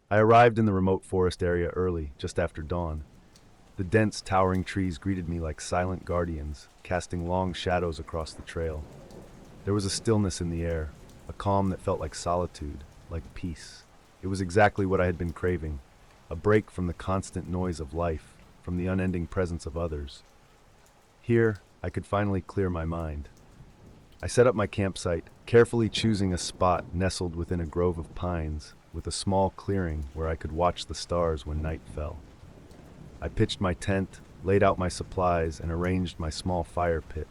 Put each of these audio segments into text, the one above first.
I arrived in the remote forest area early, just after dawn. The dense, towering trees greeted me like silent guardians, casting long shadows across the trail. There was a stillness in the air, a calm that felt like solitude, like peace. It was exactly what I had been craving, a break from the constant noise of life, from the unending presence of others. Here, I could finally clear my mind. I set up my campsite, carefully choosing a spot nestled within a grove of pines, with a small clearing where I could watch the stars when night fell. I pitched my tent, laid out my supplies, and arranged my small fire pit.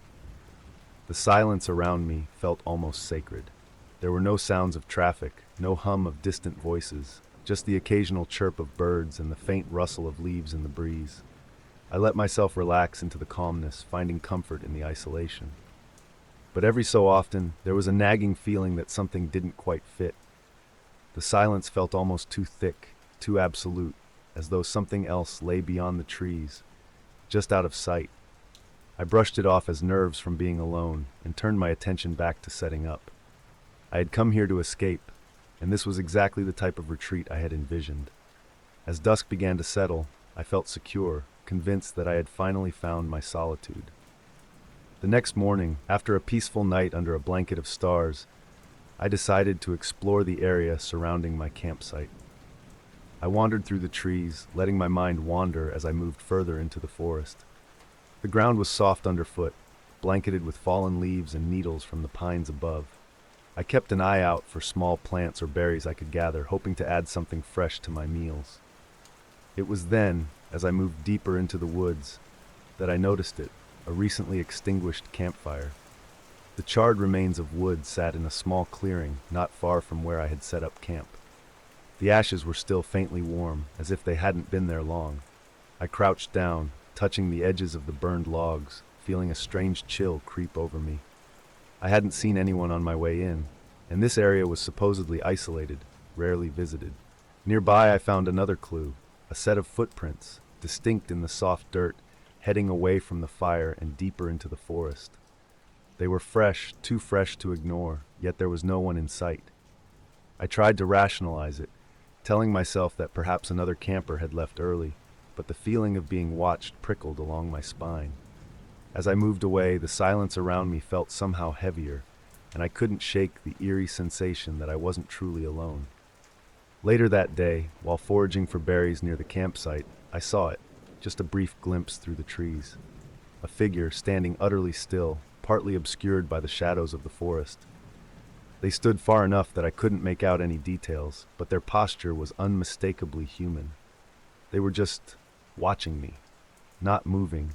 The silence around me felt almost sacred. There were no sounds of traffic, no hum of distant voices, just the occasional chirp of birds and the faint rustle of leaves in the breeze. I let myself relax into the calmness, finding comfort in the isolation. But every so often, there was a nagging feeling that something didn't quite fit. The silence felt almost too thick, too absolute, as though something else lay beyond the trees, just out of sight. I brushed it off as nerves from being alone and turned my attention back to setting up. I had come here to escape, and this was exactly the type of retreat I had envisioned. As dusk began to settle, I felt secure, convinced that I had finally found my solitude. The next morning, after a peaceful night under a blanket of stars, I decided to explore the area surrounding my campsite. I wandered through the trees, letting my mind wander as I moved further into the forest. The ground was soft underfoot, blanketed with fallen leaves and needles from the pines above. I kept an eye out for small plants or berries I could gather, hoping to add something fresh to my meals. It was then, as I moved deeper into the woods, that I noticed it, a recently extinguished campfire. The charred remains of wood sat in a small clearing not far from where I had set up camp. The ashes were still faintly warm, as if they hadn't been there long. I crouched down, touching the edges of the burned logs, feeling a strange chill creep over me. I hadn't seen anyone on my way in, and this area was supposedly isolated, rarely visited. Nearby I found another clue, a set of footprints, distinct in the soft dirt, heading away from the fire and deeper into the forest. They were fresh, too fresh to ignore, yet there was no one in sight. I tried to rationalize it, telling myself that perhaps another camper had left early, but the feeling of being watched prickled along my spine. As I moved away, the silence around me felt somehow heavier, and I couldn't shake the eerie sensation that I wasn't truly alone. Later that day, while foraging for berries near the campsite, I saw it, just a brief glimpse through the trees. A figure standing utterly still, partly obscured by the shadows of the forest. They stood far enough that I couldn't make out any details, but their posture was unmistakably human. They were just watching me, not moving,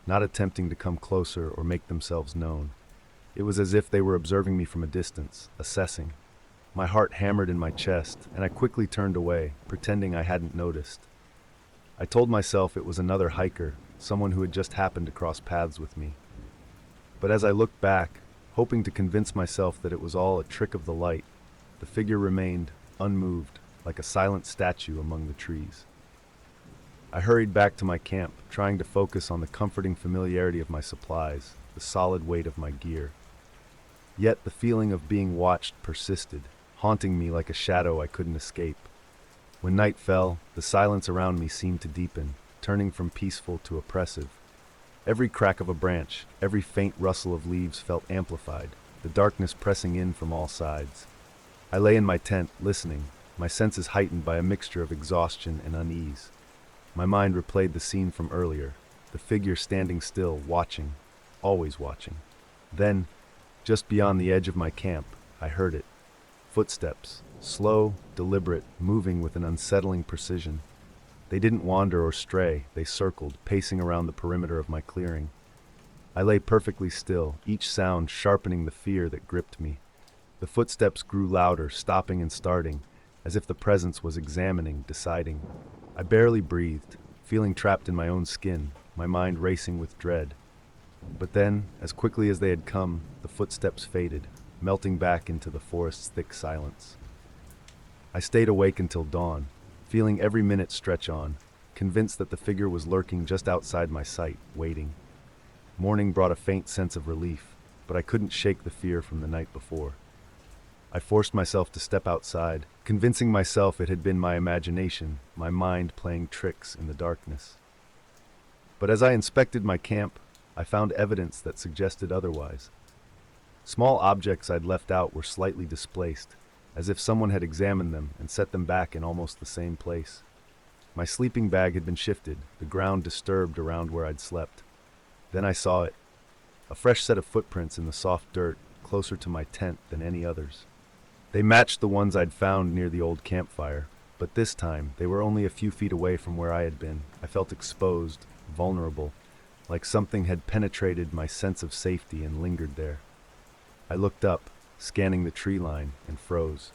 not attempting to come closer or make themselves known. It was as if they were observing me from a distance, assessing. My heart hammered in my chest, and I quickly turned away, pretending I hadn't noticed. I told myself it was another hiker, someone who had just happened to cross paths with me. But as I looked back, hoping to convince myself that it was all a trick of the light, the figure remained, unmoved, like a silent statue among the trees. I hurried back to my camp, trying to focus on the comforting familiarity of my supplies, the solid weight of my gear. Yet the feeling of being watched persisted, haunting me like a shadow I couldn't escape. When night fell, the silence around me seemed to deepen, turning from peaceful to oppressive. Every crack of a branch, every faint rustle of leaves felt amplified, the darkness pressing in from all sides. I lay in my tent, listening, my senses heightened by a mixture of exhaustion and unease. My mind replayed the scene from earlier, the figure standing still, watching, always watching. Then, just beyond the edge of my camp, I heard it. Footsteps, slow, deliberate, moving with an unsettling precision. They didn't wander or stray, they circled, pacing around the perimeter of my clearing. I lay perfectly still, each sound sharpening the fear that gripped me. The footsteps grew louder, stopping and starting, as if the presence was examining, deciding. I barely breathed, feeling trapped in my own skin, my mind racing with dread. But then, as quickly as they had come, the footsteps faded, melting back into the forest's thick silence. I stayed awake until dawn, feeling every minute stretch on, convinced that the figure was lurking just outside my sight, waiting. Morning brought a faint sense of relief, but I couldn't shake the fear from the night before. I forced myself to step outside, convincing myself it had been my imagination, my mind playing tricks in the darkness. But as I inspected my camp, I found evidence that suggested otherwise. Small objects I'd left out were slightly displaced, as if someone had examined them and set them back in almost the same place. My sleeping bag had been shifted, the ground disturbed around where I'd slept. Then I saw it, a fresh set of footprints in the soft dirt, closer to my tent than any others. They matched the ones I'd found near the old campfire, but this time they were only a few feet away from where I had been. I felt exposed, vulnerable, like something had penetrated my sense of safety and lingered there. I looked up, scanning the tree line, and froze.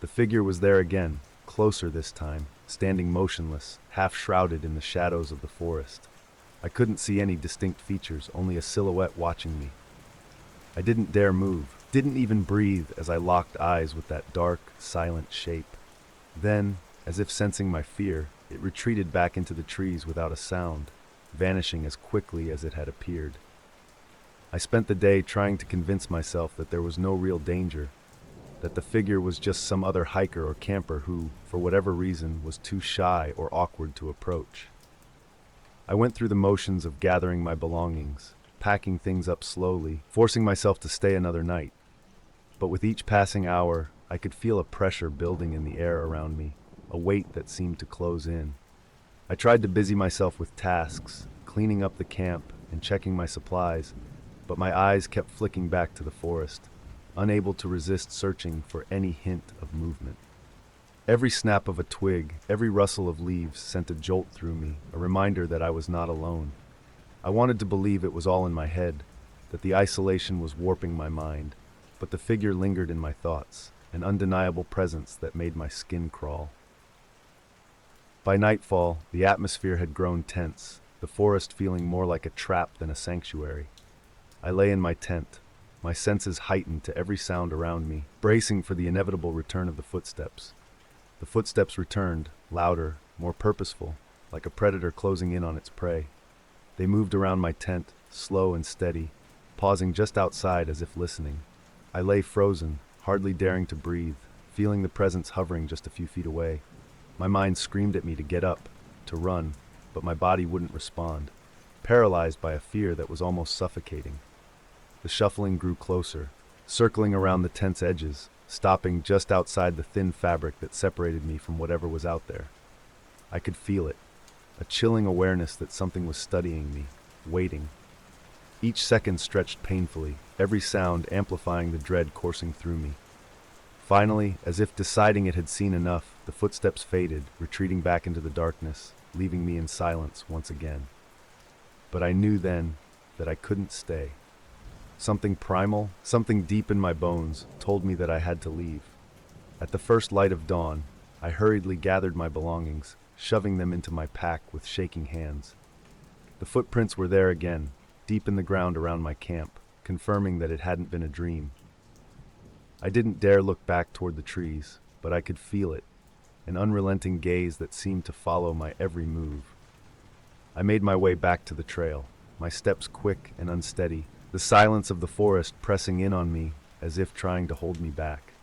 The figure was there again, closer this time, standing motionless, half shrouded in the shadows of the forest. I couldn't see any distinct features, only a silhouette watching me. I didn't dare move, didn't even breathe as I locked eyes with that dark, silent shape. Then, as if sensing my fear, it retreated back into the trees without a sound, vanishing as quickly as it had appeared. I spent the day trying to convince myself that there was no real danger, that the figure was just some other hiker or camper who, for whatever reason, was too shy or awkward to approach. I went through the motions of gathering my belongings, packing things up slowly, forcing myself to stay another night. But with each passing hour, I could feel a pressure building in the air around me, a weight that seemed to close in. I tried to busy myself with tasks, cleaning up the camp and checking my supplies, but my eyes kept flicking back to the forest, unable to resist searching for any hint of movement. Every snap of a twig, every rustle of leaves sent a jolt through me, a reminder that I was not alone. I wanted to believe it was all in my head, that the isolation was warping my mind, but the figure lingered in my thoughts, an undeniable presence that made my skin crawl. By nightfall, the atmosphere had grown tense, the forest feeling more like a trap than a sanctuary. I lay in my tent, my senses heightened to every sound around me, bracing for the inevitable return of the footsteps. The footsteps returned, louder, more purposeful, like a predator closing in on its prey. They moved around my tent, slow and steady, pausing just outside as if listening. I lay frozen, hardly daring to breathe, feeling the presence hovering just a few feet away. My mind screamed at me to get up, to run, but my body wouldn't respond, paralyzed by a fear that was almost suffocating. The shuffling grew closer, circling around the tent's edges, stopping just outside the thin fabric that separated me from whatever was out there. I could feel it, a chilling awareness that something was studying me, waiting. Each second stretched painfully, every sound amplifying the dread coursing through me. Finally, as if deciding it had seen enough, the footsteps faded, retreating back into the darkness, leaving me in silence once again. But I knew then that I couldn't stay. Something primal, something deep in my bones, told me that I had to leave. At the first light of dawn, I hurriedly gathered my belongings, shoving them into my pack with shaking hands. The footprints were there again, deep in the ground around my camp, confirming that it hadn't been a dream. I didn't dare look back toward the trees, but I could feel it, an unrelenting gaze that seemed to follow my every move. I made my way back to the trail, my steps quick and unsteady, the silence of the forest pressing in on me as if trying to hold me back.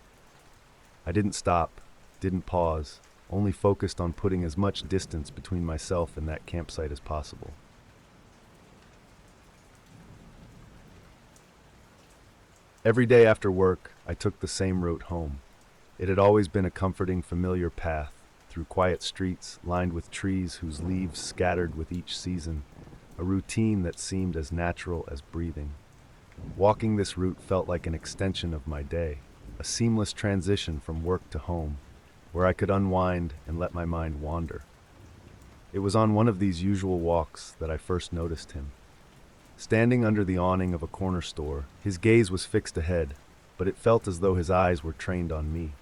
I didn't stop, didn't pause, only focused on putting as much distance between myself and that campsite as possible. Every day after work, I took the same route home. It had always been a comforting, familiar path, through quiet streets lined with trees whose leaves scattered with each season, a routine that seemed as natural as breathing. Walking this route felt like an extension of my day, a seamless transition from work to home, where I could unwind and let my mind wander. It was on one of these usual walks that I first noticed him. Standing under the awning of a corner store, his gaze was fixed ahead, but it felt as though his eyes were trained on me.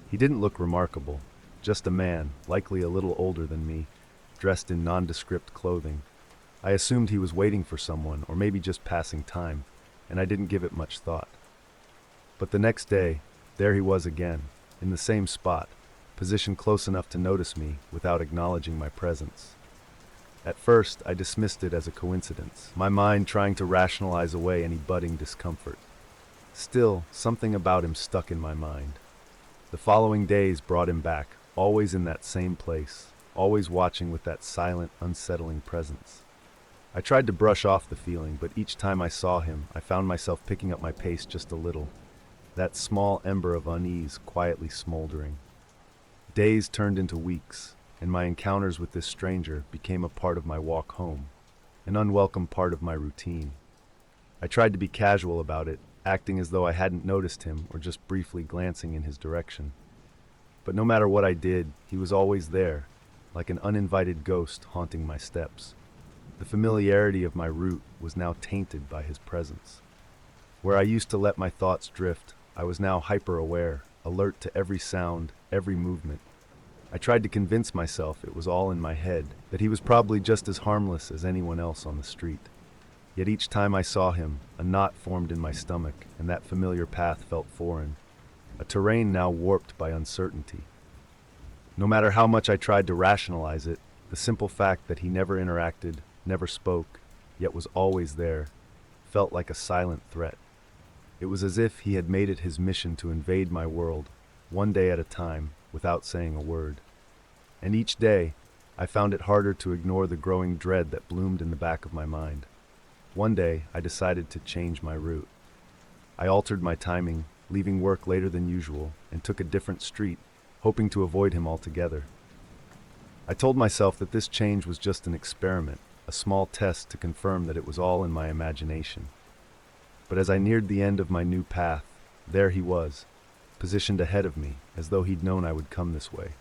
He didn't look remarkable, just a man, likely a little older than me, dressed in nondescript clothing. I assumed he was waiting for someone, or maybe just passing time, and I didn't give it much thought. But the next day, there he was again, in the same spot, positioned close enough to notice me without acknowledging my presence. At first, I dismissed it as a coincidence, my mind trying to rationalize away any budding discomfort. Still, something about him stuck in my mind. The following days brought him back, always in that same place, always watching with that silent, unsettling presence. I tried to brush off the feeling, but each time I saw him, I found myself picking up my pace just a little, that small ember of unease quietly smoldering. Days turned into weeks, and my encounters with this stranger became a part of my walk home, an unwelcome part of my routine. I tried to be casual about it, acting as though I hadn't noticed him or just briefly glancing in his direction. But no matter what I did, he was always there, like an uninvited ghost haunting my steps. The familiarity of my route was now tainted by his presence. Where I used to let my thoughts drift, I was now hyper-aware, alert to every sound, every movement. I tried to convince myself it was all in my head, that he was probably just as harmless as anyone else on the street. Yet each time I saw him, a knot formed in my stomach, and that familiar path felt foreign, a terrain now warped by uncertainty. No matter how much I tried to rationalize it, the simple fact that he never interacted, never spoke, yet was always there, felt like a silent threat. It was as if he had made it his mission to invade my world, one day at a time, without saying a word. And each day, I found it harder to ignore the growing dread that bloomed in the back of my mind. One day, I decided to change my route. I altered my timing, leaving work later than usual, and took a different street, hoping to avoid him altogether. I told myself that this change was just an experiment, a small test to confirm that it was all in my imagination. But as I neared the end of my new path, there he was, positioned ahead of me, as though he'd known I would come this way.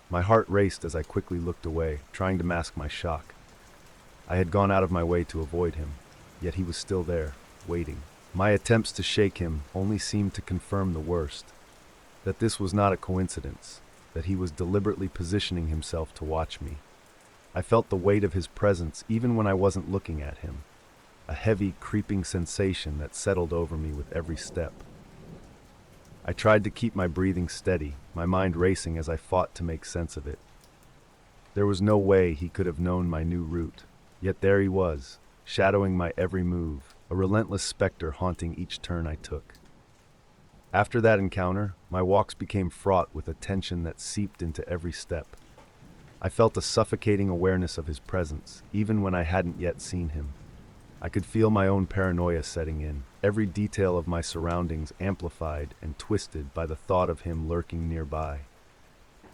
My heart raced as I quickly looked away, trying to mask my shock. I had gone out of my way to avoid him, yet he was still there, waiting. My attempts to shake him only seemed to confirm the worst, that this was not a coincidence, that he was deliberately positioning himself to watch me. I felt the weight of his presence even when I wasn't looking at him, a heavy, creeping sensation that settled over me with every step. I tried to keep my breathing steady, my mind racing as I fought to make sense of it. There was no way he could have known my new route, yet there he was, shadowing my every move, a relentless specter haunting each turn I took. After that encounter, my walks became fraught with a tension that seeped into every step. I felt a suffocating awareness of his presence, even when I hadn't yet seen him. I could feel my own paranoia setting in, every detail of my surroundings amplified and twisted by the thought of him lurking nearby.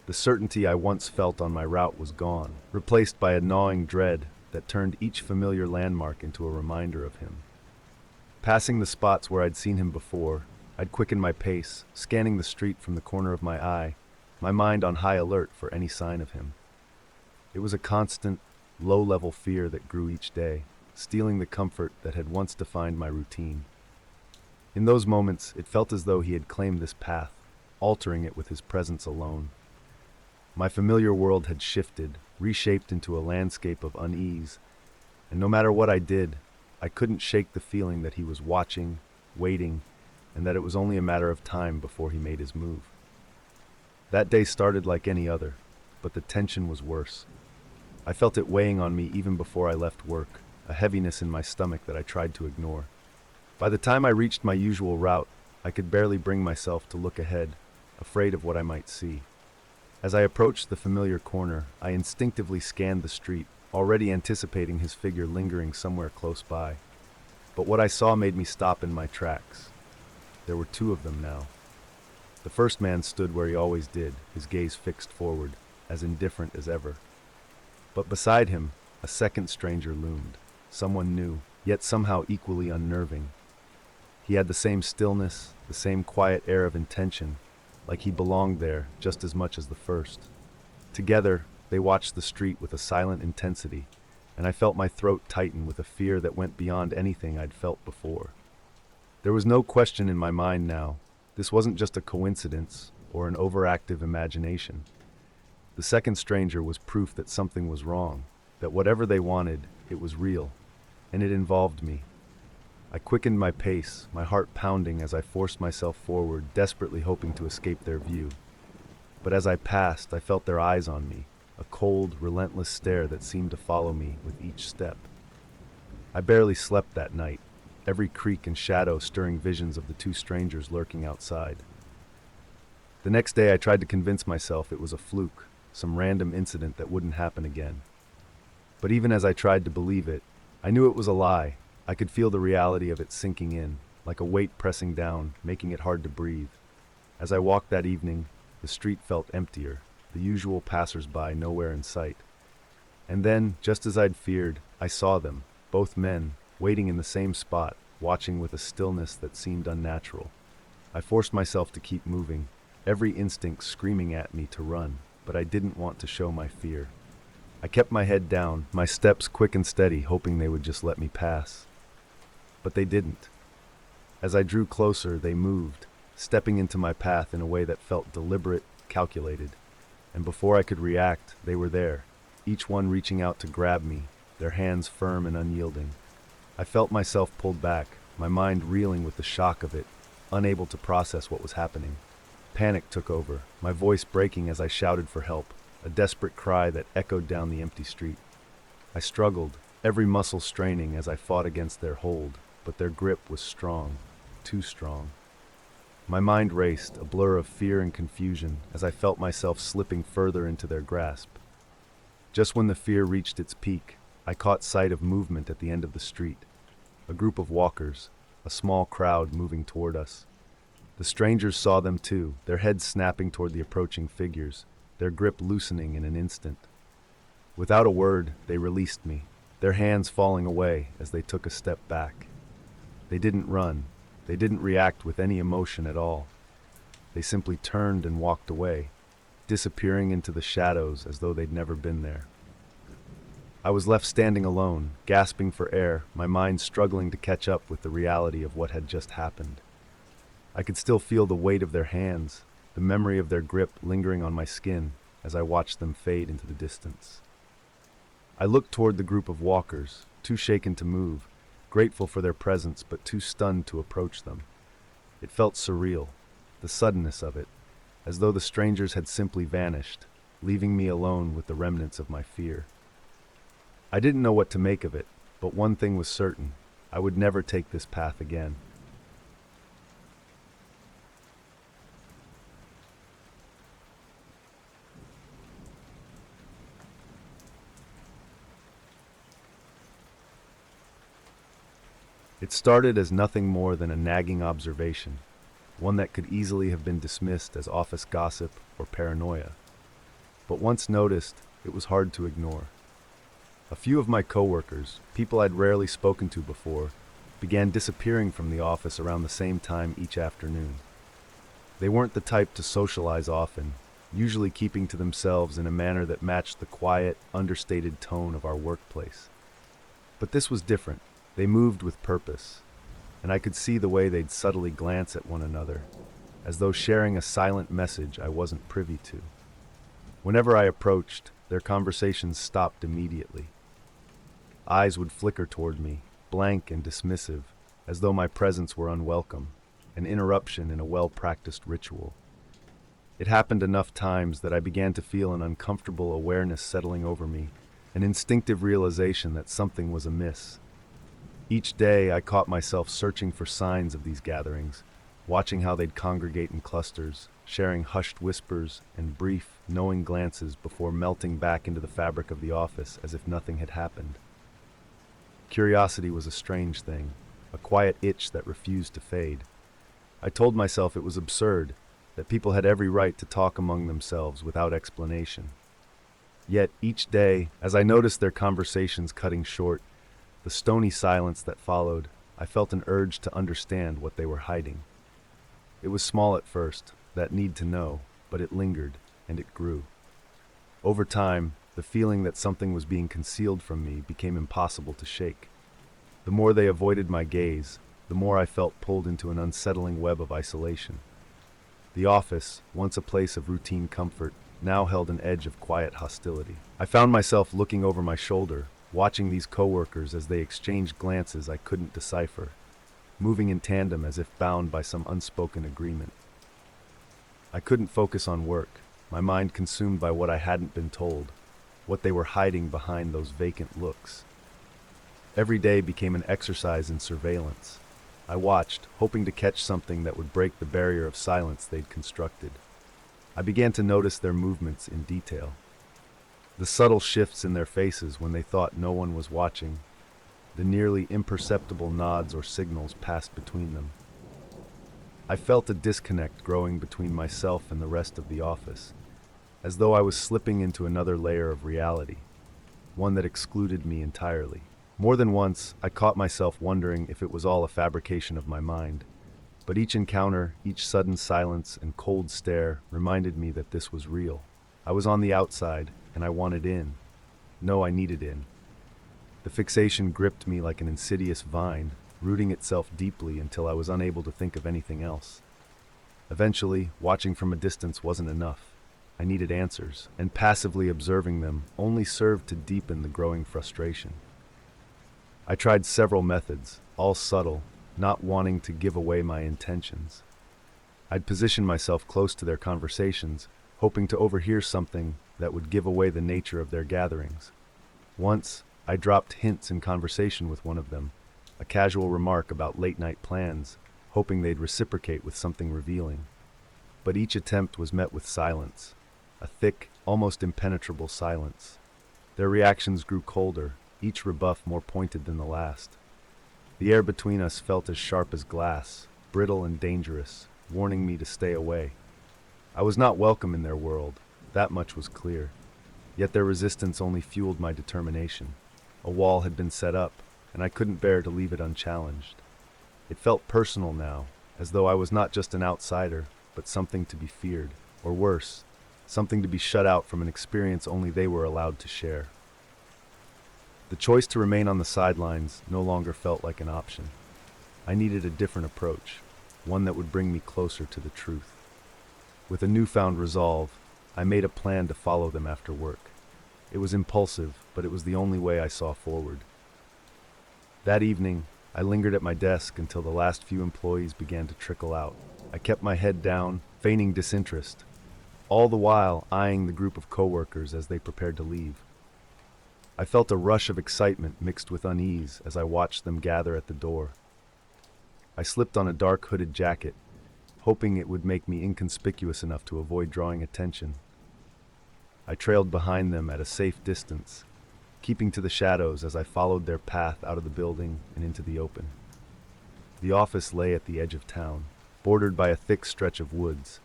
The certainty I once felt on my route was gone, replaced by a gnawing dread that turned each familiar landmark into a reminder of him. Passing the spots where I'd seen him before, I'd quicken my pace, scanning the street from the corner of my eye, my mind on high alert for any sign of him. It was a constant, low-level fear that grew each day, stealing the comfort that had once defined my routine. In those moments, it felt as though he had claimed this path, altering it with his presence alone. My familiar world had shifted, reshaped into a landscape of unease, and no matter what I did, I couldn't shake the feeling that he was watching, waiting, and that it was only a matter of time before he made his move. That day started like any other, but the tension was worse. I felt it weighing on me even before I left work, a heaviness in my stomach that I tried to ignore. By the time I reached my usual route, I could barely bring myself to look ahead, afraid of what I might see. As I approached the familiar corner, I instinctively scanned the street, already anticipating his figure lingering somewhere close by. But what I saw made me stop in my tracks. There were two of them now. The first man stood where he always did, his gaze fixed forward, as indifferent as ever. But beside him, a second stranger loomed, someone new, yet somehow equally unnerving. He had the same stillness, the same quiet air of intention, like he belonged there just as much as the first. Together, they watched the street with a silent intensity, and I felt my throat tighten with a fear that went beyond anything I'd felt before. There was no question in my mind now. This wasn't just a coincidence or an overactive imagination. The second stranger was proof that something was wrong, that whatever they wanted, it was real, and it involved me. I quickened my pace, my heart pounding as I forced myself forward, desperately hoping to escape their view. But as I passed, I felt their eyes on me, a cold, relentless stare that seemed to follow me with each step. I barely slept that night, every creak and shadow stirring visions of the two strangers lurking outside. The next day I tried to convince myself it was a fluke, some random incident that wouldn't happen again. But even as I tried to believe it, I knew it was a lie. I could feel the reality of it sinking in, like a weight pressing down, making it hard to breathe. As I walked that evening, the street felt emptier, the usual passers-by nowhere in sight. And then, just as I'd feared, I saw them, both men, waiting in the same spot, watching with a stillness that seemed unnatural. I forced myself to keep moving, every instinct screaming at me to run, but I didn't want to show my fear. I kept my head down, my steps quick and steady, hoping they would just let me pass. But they didn't. As I drew closer, they moved, stepping into my path in a way that felt deliberate, calculated. And before I could react, they were there, each one reaching out to grab me, their hands firm and unyielding. I felt myself pulled back, my mind reeling with the shock of it, unable to process what was happening. Panic took over, my voice breaking as I shouted for help, a desperate cry that echoed down the empty street. I struggled, every muscle straining as I fought against their hold, but their grip was strong, too strong. My mind raced, a blur of fear and confusion, as I felt myself slipping further into their grasp. Just when the fear reached its peak, I caught sight of movement at the end of the street. A group of walkers, a small crowd moving toward us. The strangers saw them too, their heads snapping toward the approaching figures, their grip loosening in an instant. Without a word, they released me, their hands falling away as they took a step back. They didn't run. They didn't react with any emotion at all. They simply turned and walked away, disappearing into the shadows as though they'd never been there. I was left standing alone, gasping for air, my mind struggling to catch up with the reality of what had just happened. I could still feel the weight of their hands, the memory of their grip lingering on my skin as I watched them fade into the distance. I looked toward the group of walkers, too shaken to move, grateful for their presence but too stunned to approach them. It felt surreal, the suddenness of it, as though the strangers had simply vanished, leaving me alone with the remnants of my fear. I didn't know what to make of it, but one thing was certain, I would never take this path again. It started as nothing more than a nagging observation, one that could easily have been dismissed as office gossip or paranoia. But once noticed, it was hard to ignore. A few of my coworkers, people I'd rarely spoken to before, began disappearing from the office around the same time each afternoon. They weren't the type to socialize often, usually keeping to themselves in a manner that matched the quiet, understated tone of our workplace. But this was different. They moved with purpose, and I could see the way they'd subtly glance at one another, as though sharing a silent message I wasn't privy to. Whenever I approached, their conversations stopped immediately. Eyes would flicker toward me, blank and dismissive, as though my presence were unwelcome, an interruption in a well-practiced ritual. It happened enough times that I began to feel an uncomfortable awareness settling over me, an instinctive realization that something was amiss. Each day I caught myself searching for signs of these gatherings, watching how they'd congregate in clusters, sharing hushed whispers and brief, knowing glances before melting back into the fabric of the office as if nothing had happened. Curiosity was a strange thing, a quiet itch that refused to fade. I told myself it was absurd, that people had every right to talk among themselves without explanation. Yet each day, as I noticed their conversations cutting short, the stony silence that followed, I felt an urge to understand what they were hiding. It was small at first, that need to know, but it lingered, and it grew. Over time, the feeling that something was being concealed from me became impossible to shake. The more they avoided my gaze, the more I felt pulled into an unsettling web of isolation. The office, once a place of routine comfort, now held an edge of quiet hostility. I found myself looking over my shoulder, watching these coworkers as they exchanged glances I couldn't decipher, moving in tandem as if bound by some unspoken agreement. I couldn't focus on work, my mind consumed by what I hadn't been told, what they were hiding behind those vacant looks. Every day became an exercise in surveillance. I watched, hoping to catch something that would break the barrier of silence they'd constructed. I began to notice their movements in detail. The subtle shifts in their faces when they thought no one was watching, the nearly imperceptible nods or signals passed between them. I felt a disconnect growing between myself and the rest of the office, as though I was slipping into another layer of reality, one that excluded me entirely. More than once, I caught myself wondering if it was all a fabrication of my mind, but each encounter, each sudden silence and cold stare reminded me that this was real. I was on the outside, and I wanted in. No, I needed in. The fixation gripped me like an insidious vine, rooting itself deeply until I was unable to think of anything else. Eventually, watching from a distance wasn't enough. I needed answers, and passively observing them only served to deepen the growing frustration. I tried several methods, all subtle, not wanting to give away my intentions. I'd position myself close to their conversations, hoping to overhear something that would give away the nature of their gatherings. Once, I dropped hints in conversation with one of them, a casual remark about late-night plans, hoping they'd reciprocate with something revealing. But each attempt was met with silence, a thick, almost impenetrable silence. Their reactions grew colder, each rebuff more pointed than the last. The air between us felt as sharp as glass, brittle and dangerous, warning me to stay away. I was not welcome in their world, that much was clear. Yet their resistance only fueled my determination. A wall had been set up, and I couldn't bear to leave it unchallenged. It felt personal now, as though I was not just an outsider, but something to be feared, or worse, something to be shut out from an experience only they were allowed to share. The choice to remain on the sidelines no longer felt like an option. I needed a different approach, one that would bring me closer to the truth. With a newfound resolve, I made a plan to follow them after work. It was impulsive, but it was the only way I saw forward. That evening, I lingered at my desk until the last few employees began to trickle out. I kept my head down, feigning disinterest, all the while eyeing the group of coworkers as they prepared to leave. I felt a rush of excitement mixed with unease as I watched them gather at the door. I slipped on a dark hooded jacket, hoping it would make me inconspicuous enough to avoid drawing attention. I trailed behind them at a safe distance, keeping to the shadows as I followed their path out of the building and into the open. The office lay at the edge of town, bordered by a thick stretch of woods.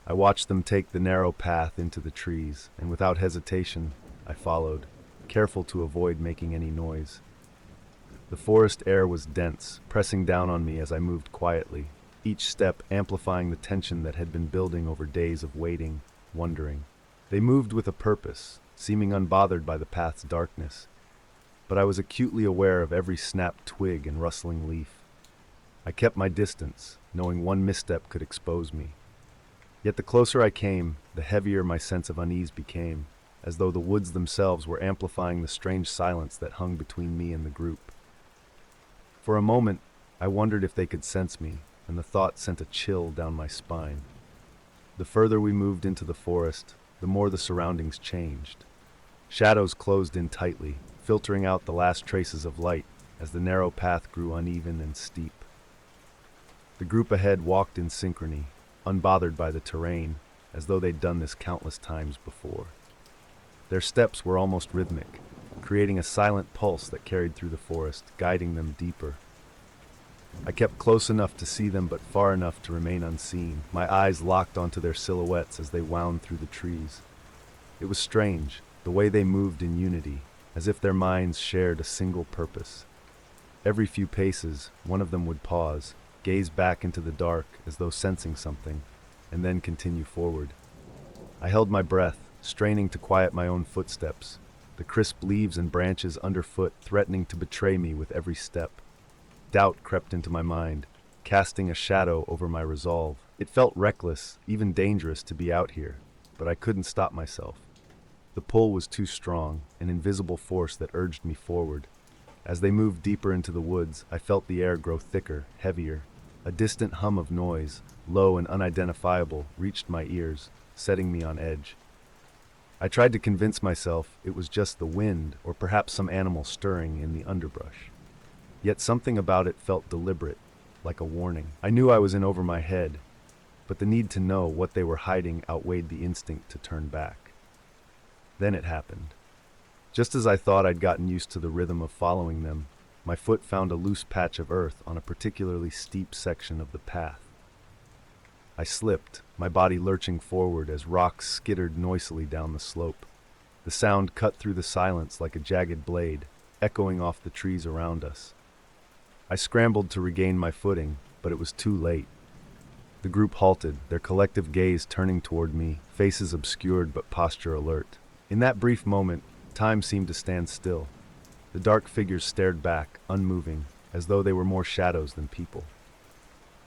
I watched them take the narrow path into the trees, and without hesitation, I followed, careful to avoid making any noise. The forest air was dense, pressing down on me as I moved quietly, each step amplifying the tension that had been building over days of waiting, wondering. They moved with a purpose, seeming unbothered by the path's darkness, but I was acutely aware of every snapped twig and rustling leaf. I kept my distance, knowing one misstep could expose me. Yet the closer I came, the heavier my sense of unease became, as though the woods themselves were amplifying the strange silence that hung between me and the group. For a moment, I wondered if they could sense me, and the thought sent a chill down my spine. The further we moved into the forest, the more the surroundings changed. Shadows closed in tightly, filtering out the last traces of light as the narrow path grew uneven and steep. The group ahead walked in synchrony, unbothered by the terrain, as though they'd done this countless times before. Their steps were almost rhythmic, creating a silent pulse that carried through the forest, guiding them deeper. I kept close enough to see them but far enough to remain unseen, my eyes locked onto their silhouettes as they wound through the trees. It was strange, the way they moved in unity, as if their minds shared a single purpose. Every few paces, one of them would pause, gaze back into the dark as though sensing something, and then continue forward. I held my breath, straining to quiet my own footsteps, the crisp leaves and branches underfoot threatening to betray me with every step. Doubt crept into my mind, casting a shadow over my resolve. It felt reckless, even dangerous to be out here, but I couldn't stop myself. The pull was too strong, an invisible force that urged me forward. As they moved deeper into the woods, I felt the air grow thicker, heavier. A distant hum of noise, low and unidentifiable, reached my ears, setting me on edge. I tried to convince myself it was just the wind or perhaps some animal stirring in the underbrush. Yet something about it felt deliberate, like a warning. I knew I was in over my head, but the need to know what they were hiding outweighed the instinct to turn back. Then it happened. Just as I thought I'd gotten used to the rhythm of following them, my foot found a loose patch of earth on a particularly steep section of the path. I slipped, my body lurching forward as rocks skittered noisily down the slope. The sound cut through the silence like a jagged blade, echoing off the trees around us. I scrambled to regain my footing, but it was too late. The group halted, their collective gaze turning toward me, faces obscured but posture alert. In that brief moment, time seemed to stand still. The dark figures stared back, unmoving, as though they were more shadows than people.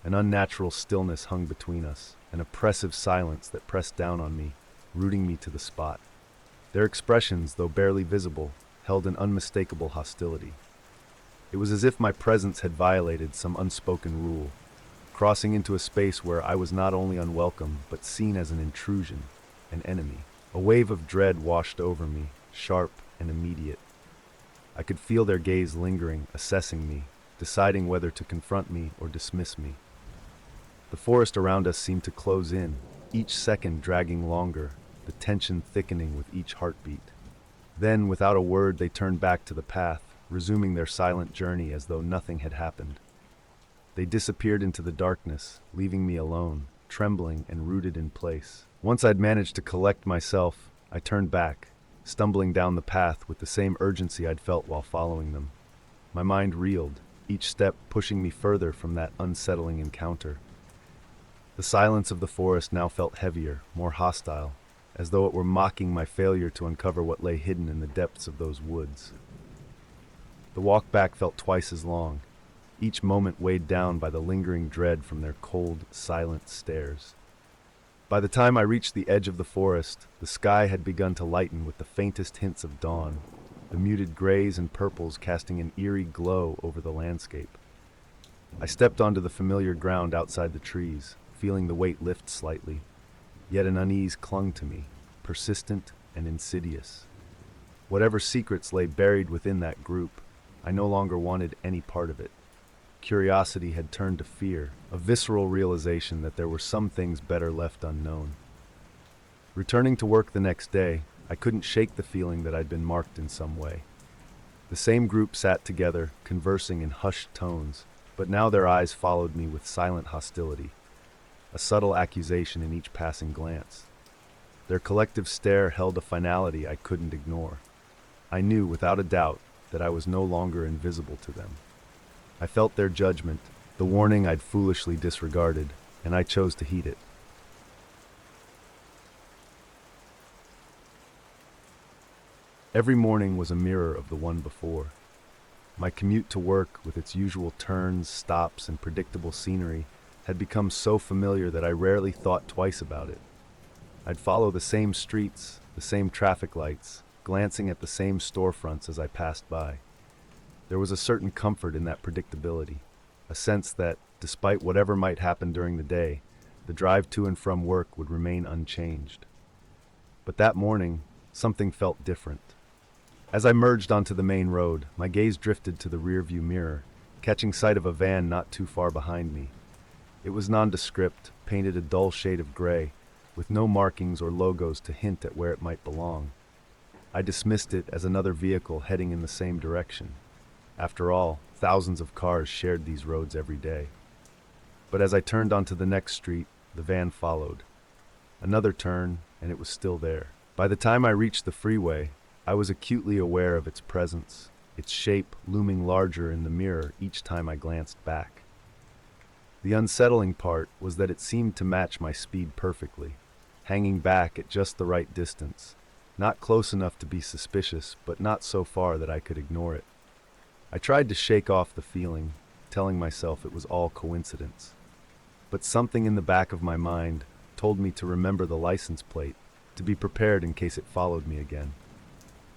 An unnatural stillness hung between us, an oppressive silence that pressed down on me, rooting me to the spot. Their expressions, though barely visible, held an unmistakable hostility. It was as if my presence had violated some unspoken rule, crossing into a space where I was not only unwelcome, but seen as an intrusion, an enemy. A wave of dread washed over me, sharp and immediate. I could feel their gaze lingering, assessing me, deciding whether to confront me or dismiss me. The forest around us seemed to close in, each second dragging longer, the tension thickening with each heartbeat. Then, without a word, they turned back to the path, resuming their silent journey as though nothing had happened. They disappeared into the darkness, leaving me alone, trembling and rooted in place. Once I'd managed to collect myself, I turned back, stumbling down the path with the same urgency I'd felt while following them. My mind reeled, each step pushing me further from that unsettling encounter. The silence of the forest now felt heavier, more hostile, as though it were mocking my failure to uncover what lay hidden in the depths of those woods. The walk back felt twice as long, each moment weighed down by the lingering dread from their cold, silent stares. By the time I reached the edge of the forest, the sky had begun to lighten with the faintest hints of dawn, the muted grays and purples casting an eerie glow over the landscape. I stepped onto the familiar ground outside the trees, feeling the weight lift slightly, yet an unease clung to me, persistent and insidious. Whatever secrets lay buried within that group, I no longer wanted any part of it. Curiosity had turned to fear, a visceral realization that there were some things better left unknown. Returning to work the next day, I couldn't shake the feeling that I'd been marked in some way. The same group sat together, conversing in hushed tones, but now their eyes followed me with silent hostility, a subtle accusation in each passing glance. Their collective stare held a finality I couldn't ignore. I knew without a doubt that I was no longer invisible to them. I felt their judgment, the warning I'd foolishly disregarded, and I chose to heed it. Every morning was a mirror of the one before. My commute to work, with its usual turns, stops, and predictable scenery, had become so familiar that I rarely thought twice about it. I'd follow the same streets, the same traffic lights, glancing at the same storefronts as I passed by. There was a certain comfort in that predictability, a sense that, despite whatever might happen during the day, the drive to and from work would remain unchanged. But that morning, something felt different. As I merged onto the main road, my gaze drifted to the rearview mirror, catching sight of a van not too far behind me. It was nondescript, painted a dull shade of gray, with no markings or logos to hint at where it might belong. I dismissed it as another vehicle heading in the same direction. After all, thousands of cars shared these roads every day. But as I turned onto the next street, the van followed. Another turn, and it was still there. By the time I reached the freeway, I was acutely aware of its presence, its shape looming larger in the mirror each time I glanced back. The unsettling part was that it seemed to match my speed perfectly, hanging back at just the right distance, not close enough to be suspicious, but not so far that I could ignore it. I tried to shake off the feeling, telling myself it was all coincidence. But something in the back of my mind told me to remember the license plate, to be prepared in case it followed me again.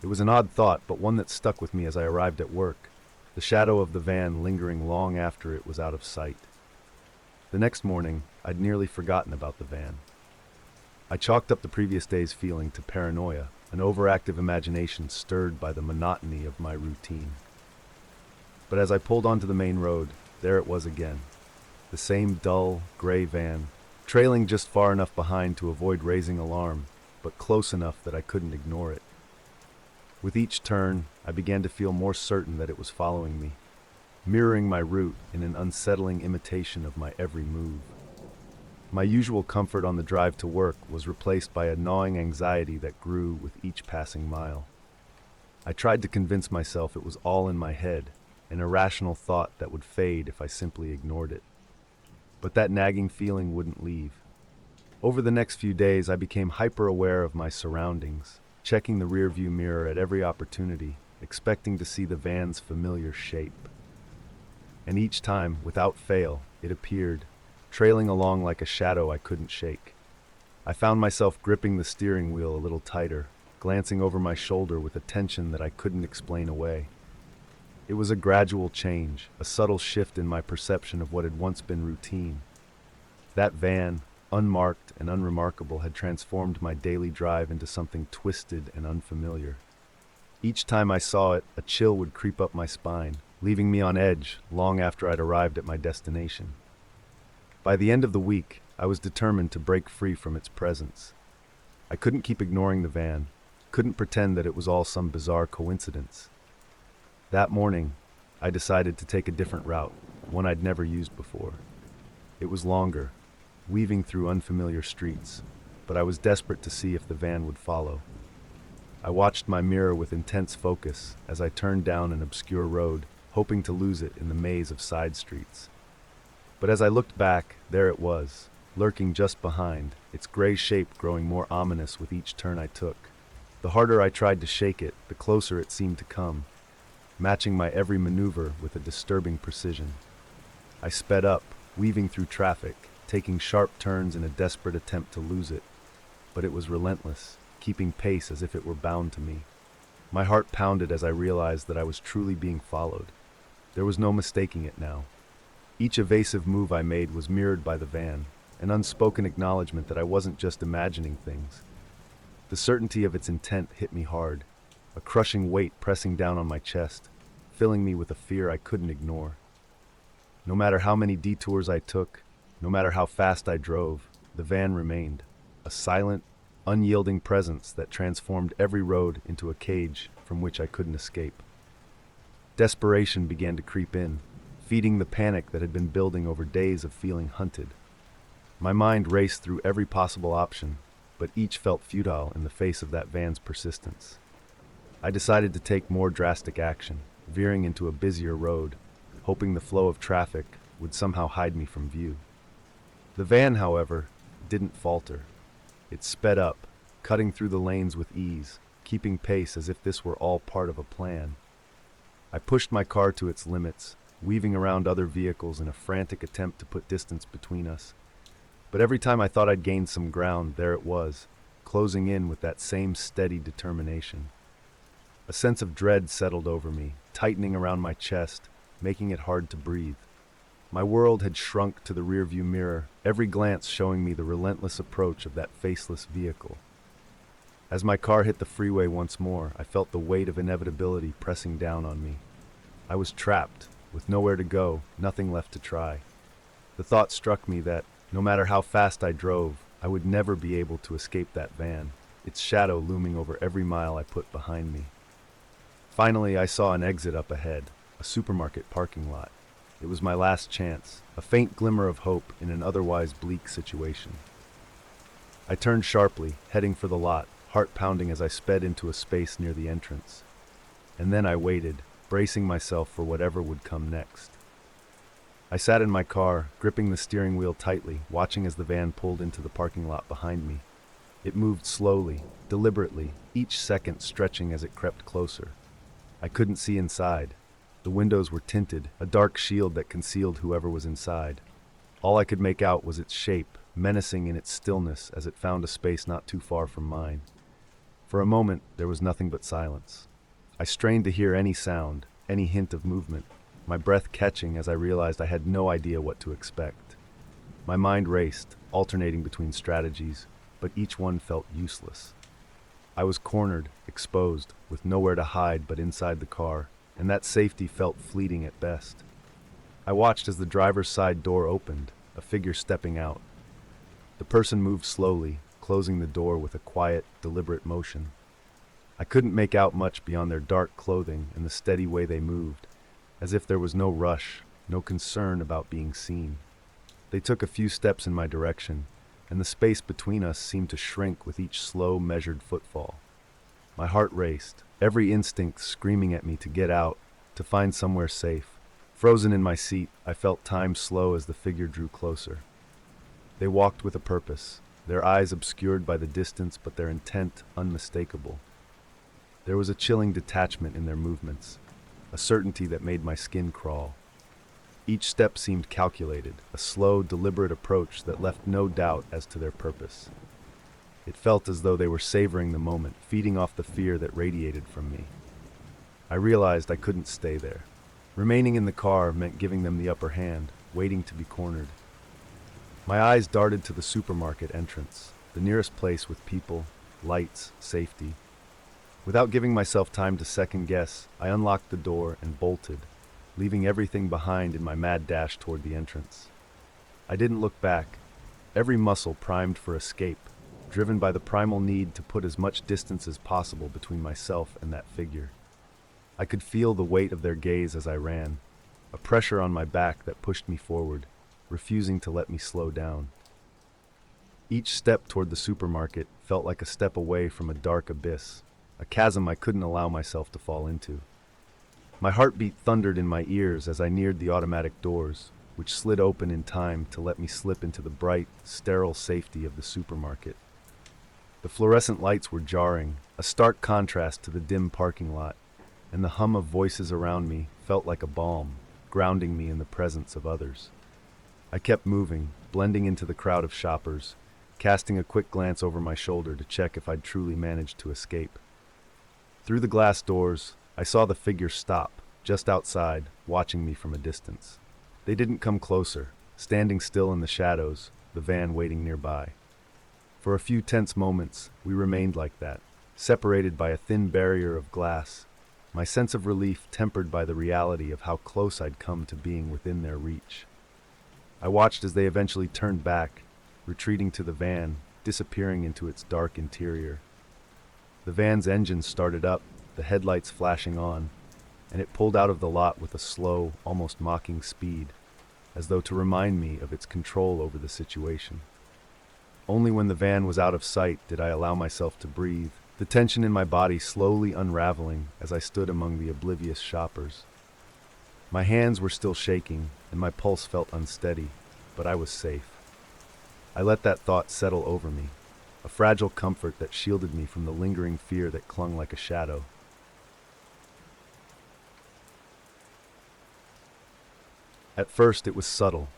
It was an odd thought, but one that stuck with me as I arrived at work, the shadow of the van lingering long after it was out of sight. The next morning, I'd nearly forgotten about the van. I chalked up the previous day's feeling to paranoia, an overactive imagination stirred by the monotony of my routine. But as I pulled onto the main road, there it was again. The same dull, gray van, trailing just far enough behind to avoid raising alarm, but close enough that I couldn't ignore it. With each turn, I began to feel more certain that it was following me, mirroring my route in an unsettling imitation of my every move. My usual comfort on the drive to work was replaced by a gnawing anxiety that grew with each passing mile. I tried to convince myself it was all in my head, an irrational thought that would fade if I simply ignored it. But that nagging feeling wouldn't leave. Over the next few days, I became hyper-aware of my surroundings, checking the rearview mirror at every opportunity, expecting to see the van's familiar shape. And each time, without fail, it appeared, trailing along like a shadow I couldn't shake. I found myself gripping the steering wheel a little tighter, glancing over my shoulder with a tension that I couldn't explain away. It was a gradual change, a subtle shift in my perception of what had once been routine. That van, unmarked and unremarkable, had transformed my daily drive into something twisted and unfamiliar. Each time I saw it, a chill would creep up my spine, leaving me on edge long after I'd arrived at my destination. By the end of the week, I was determined to break free from its presence. I couldn't keep ignoring the van, couldn't pretend that it was all some bizarre coincidence. That morning, I decided to take a different route, one I'd never used before. It was longer, weaving through unfamiliar streets, but I was desperate to see if the van would follow. I watched my mirror with intense focus as I turned down an obscure road, hoping to lose it in the maze of side streets. But as I looked back, there it was, lurking just behind, its gray shape growing more ominous with each turn I took. The harder I tried to shake it, the closer it seemed to come, matching my every maneuver with a disturbing precision. I sped up, weaving through traffic, taking sharp turns in a desperate attempt to lose it. But it was relentless, keeping pace as if it were bound to me. My heart pounded as I realized that I was truly being followed. There was no mistaking it now. Each evasive move I made was mirrored by the van, an unspoken acknowledgement that I wasn't just imagining things. The certainty of its intent hit me hard, a crushing weight pressing down on my chest, filling me with a fear I couldn't ignore. No matter how many detours I took, no matter how fast I drove, the van remained, a silent, unyielding presence that transformed every road into a cage from which I couldn't escape. Desperation began to creep in, feeding the panic that had been building over days of feeling hunted. My mind raced through every possible option, but each felt futile in the face of that van's persistence. I decided to take more drastic action, veering into a busier road, hoping the flow of traffic would somehow hide me from view. The van, however, didn't falter. It sped up, cutting through the lanes with ease, keeping pace as if this were all part of a plan. I pushed my car to its limits, weaving around other vehicles in a frantic attempt to put distance between us. But every time I thought I'd gained some ground, there it was, closing in with that same steady determination. A sense of dread settled over me, tightening around my chest, making it hard to breathe. My world had shrunk to the rearview mirror, every glance showing me the relentless approach of that faceless vehicle. As my car hit the freeway once more, I felt the weight of inevitability pressing down on me. I was trapped, with nowhere to go, nothing left to try. The thought struck me that, no matter how fast I drove, I would never be able to escape that van, its shadow looming over every mile I put behind me. Finally, I saw an exit up ahead, a supermarket parking lot. It was my last chance, a faint glimmer of hope in an otherwise bleak situation. I turned sharply, heading for the lot, heart pounding as I sped into a space near the entrance. And then I waited, bracing myself for whatever would come next. I sat in my car, gripping the steering wheel tightly, watching as the van pulled into the parking lot behind me. It moved slowly, deliberately, each second stretching as it crept closer. I couldn't see inside. The windows were tinted, a dark shield that concealed whoever was inside. All I could make out was its shape, menacing in its stillness as it found a space not too far from mine. For a moment, there was nothing but silence. I strained to hear any sound, any hint of movement, my breath catching as I realized I had no idea what to expect. My mind raced, alternating between strategies, but each one felt useless. I was cornered, exposed, with nowhere to hide but inside the car, and that safety felt fleeting at best. I watched as the driver's side door opened, a figure stepping out. The person moved slowly, closing the door with a quiet, deliberate motion. I couldn't make out much beyond their dark clothing and the steady way they moved, as if there was no rush, no concern about being seen. They took a few steps in my direction, and the space between us seemed to shrink with each slow, measured footfall. My heart raced, every instinct screaming at me to get out, to find somewhere safe. Frozen in my seat, I felt time slow as the figure drew closer. They walked with a purpose, their eyes obscured by the distance but their intent unmistakable. There was a chilling detachment in their movements, a certainty that made my skin crawl. Each step seemed calculated, a slow, deliberate approach that left no doubt as to their purpose. It felt as though they were savoring the moment, feeding off the fear that radiated from me. I realized I couldn't stay there. Remaining in the car meant giving them the upper hand, waiting to be cornered. My eyes darted to the supermarket entrance, the nearest place with people, lights, safety. Without giving myself time to second guess, I unlocked the door and bolted, leaving everything behind in my mad dash toward the entrance. I didn't look back, every muscle primed for escape, driven by the primal need to put as much distance as possible between myself and that figure. I could feel the weight of their gaze as I ran, a pressure on my back that pushed me forward, refusing to let me slow down. Each step toward the supermarket felt like a step away from a dark abyss, a chasm I couldn't allow myself to fall into. My heartbeat thundered in my ears as I neared the automatic doors, which slid open in time to let me slip into the bright, sterile safety of the supermarket. The fluorescent lights were jarring, a stark contrast to the dim parking lot, and the hum of voices around me felt like a balm, grounding me in the presence of others. I kept moving, blending into the crowd of shoppers, casting a quick glance over my shoulder to check if I'd truly managed to escape. Through the glass doors, I saw the figure stop, just outside, watching me from a distance. They didn't come closer, standing still in the shadows, the van waiting nearby. For a few tense moments, we remained like that, separated by a thin barrier of glass, my sense of relief tempered by the reality of how close I'd come to being within their reach. I watched as they eventually turned back, retreating to the van, disappearing into its dark interior. The van's engine started up, the headlights flashing on, and it pulled out of the lot with a slow, almost mocking speed, as though to remind me of its control over the situation. Only when the van was out of sight did I allow myself to breathe, the tension in my body slowly unraveling as I stood among the oblivious shoppers. My hands were still shaking, and my pulse felt unsteady, but I was safe. I let that thought settle over me, a fragile comfort that shielded me from the lingering fear that clung like a shadow. At first it was subtle,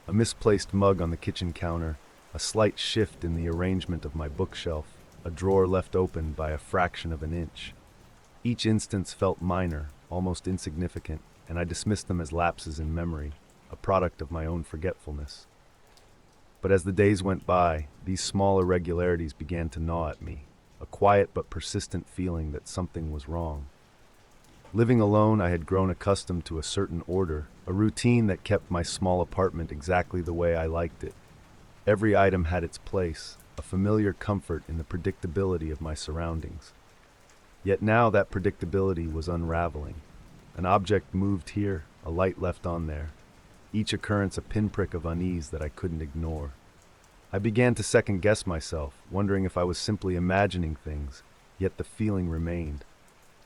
a misplaced mug on the kitchen counter, a slight shift in the arrangement of my bookshelf, a drawer left open by a fraction of an inch. Each instance felt minor, almost insignificant, and I dismissed them as lapses in memory, a product of my own forgetfulness. But as the days went by, these small irregularities began to gnaw at me, a quiet but persistent feeling that something was wrong. Living alone, I had grown accustomed to a certain order, a routine that kept my small apartment exactly the way I liked it. Every item had its place, a familiar comfort in the predictability of my surroundings. Yet now that predictability was unraveling. An object moved here, a light left on there, each occurrence a pinprick of unease that I couldn't ignore. I began to second-guess myself, wondering if I was simply imagining things, yet the feeling remained.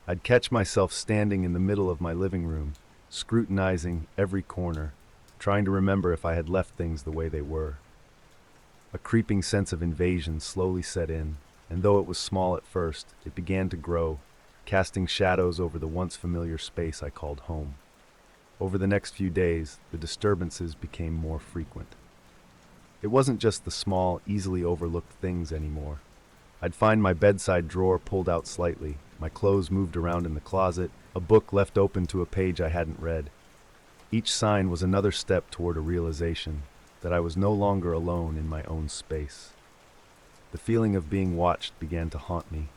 I'd catch myself standing in the middle of my living room, scrutinizing every corner, trying to remember if I had left things the way they were. A creeping sense of invasion slowly set in, and though it was small at first, it began to grow, casting shadows over the once familiar space I called home. Over the next few days, the disturbances became more frequent. It wasn't just the small, easily overlooked things anymore. I'd find my bedside drawer pulled out slightly, my clothes moved around in the closet, a book left open to a page I hadn't read. Each sign was another step toward a realization that I was no longer alone in my own space. The feeling of being watched began to haunt me,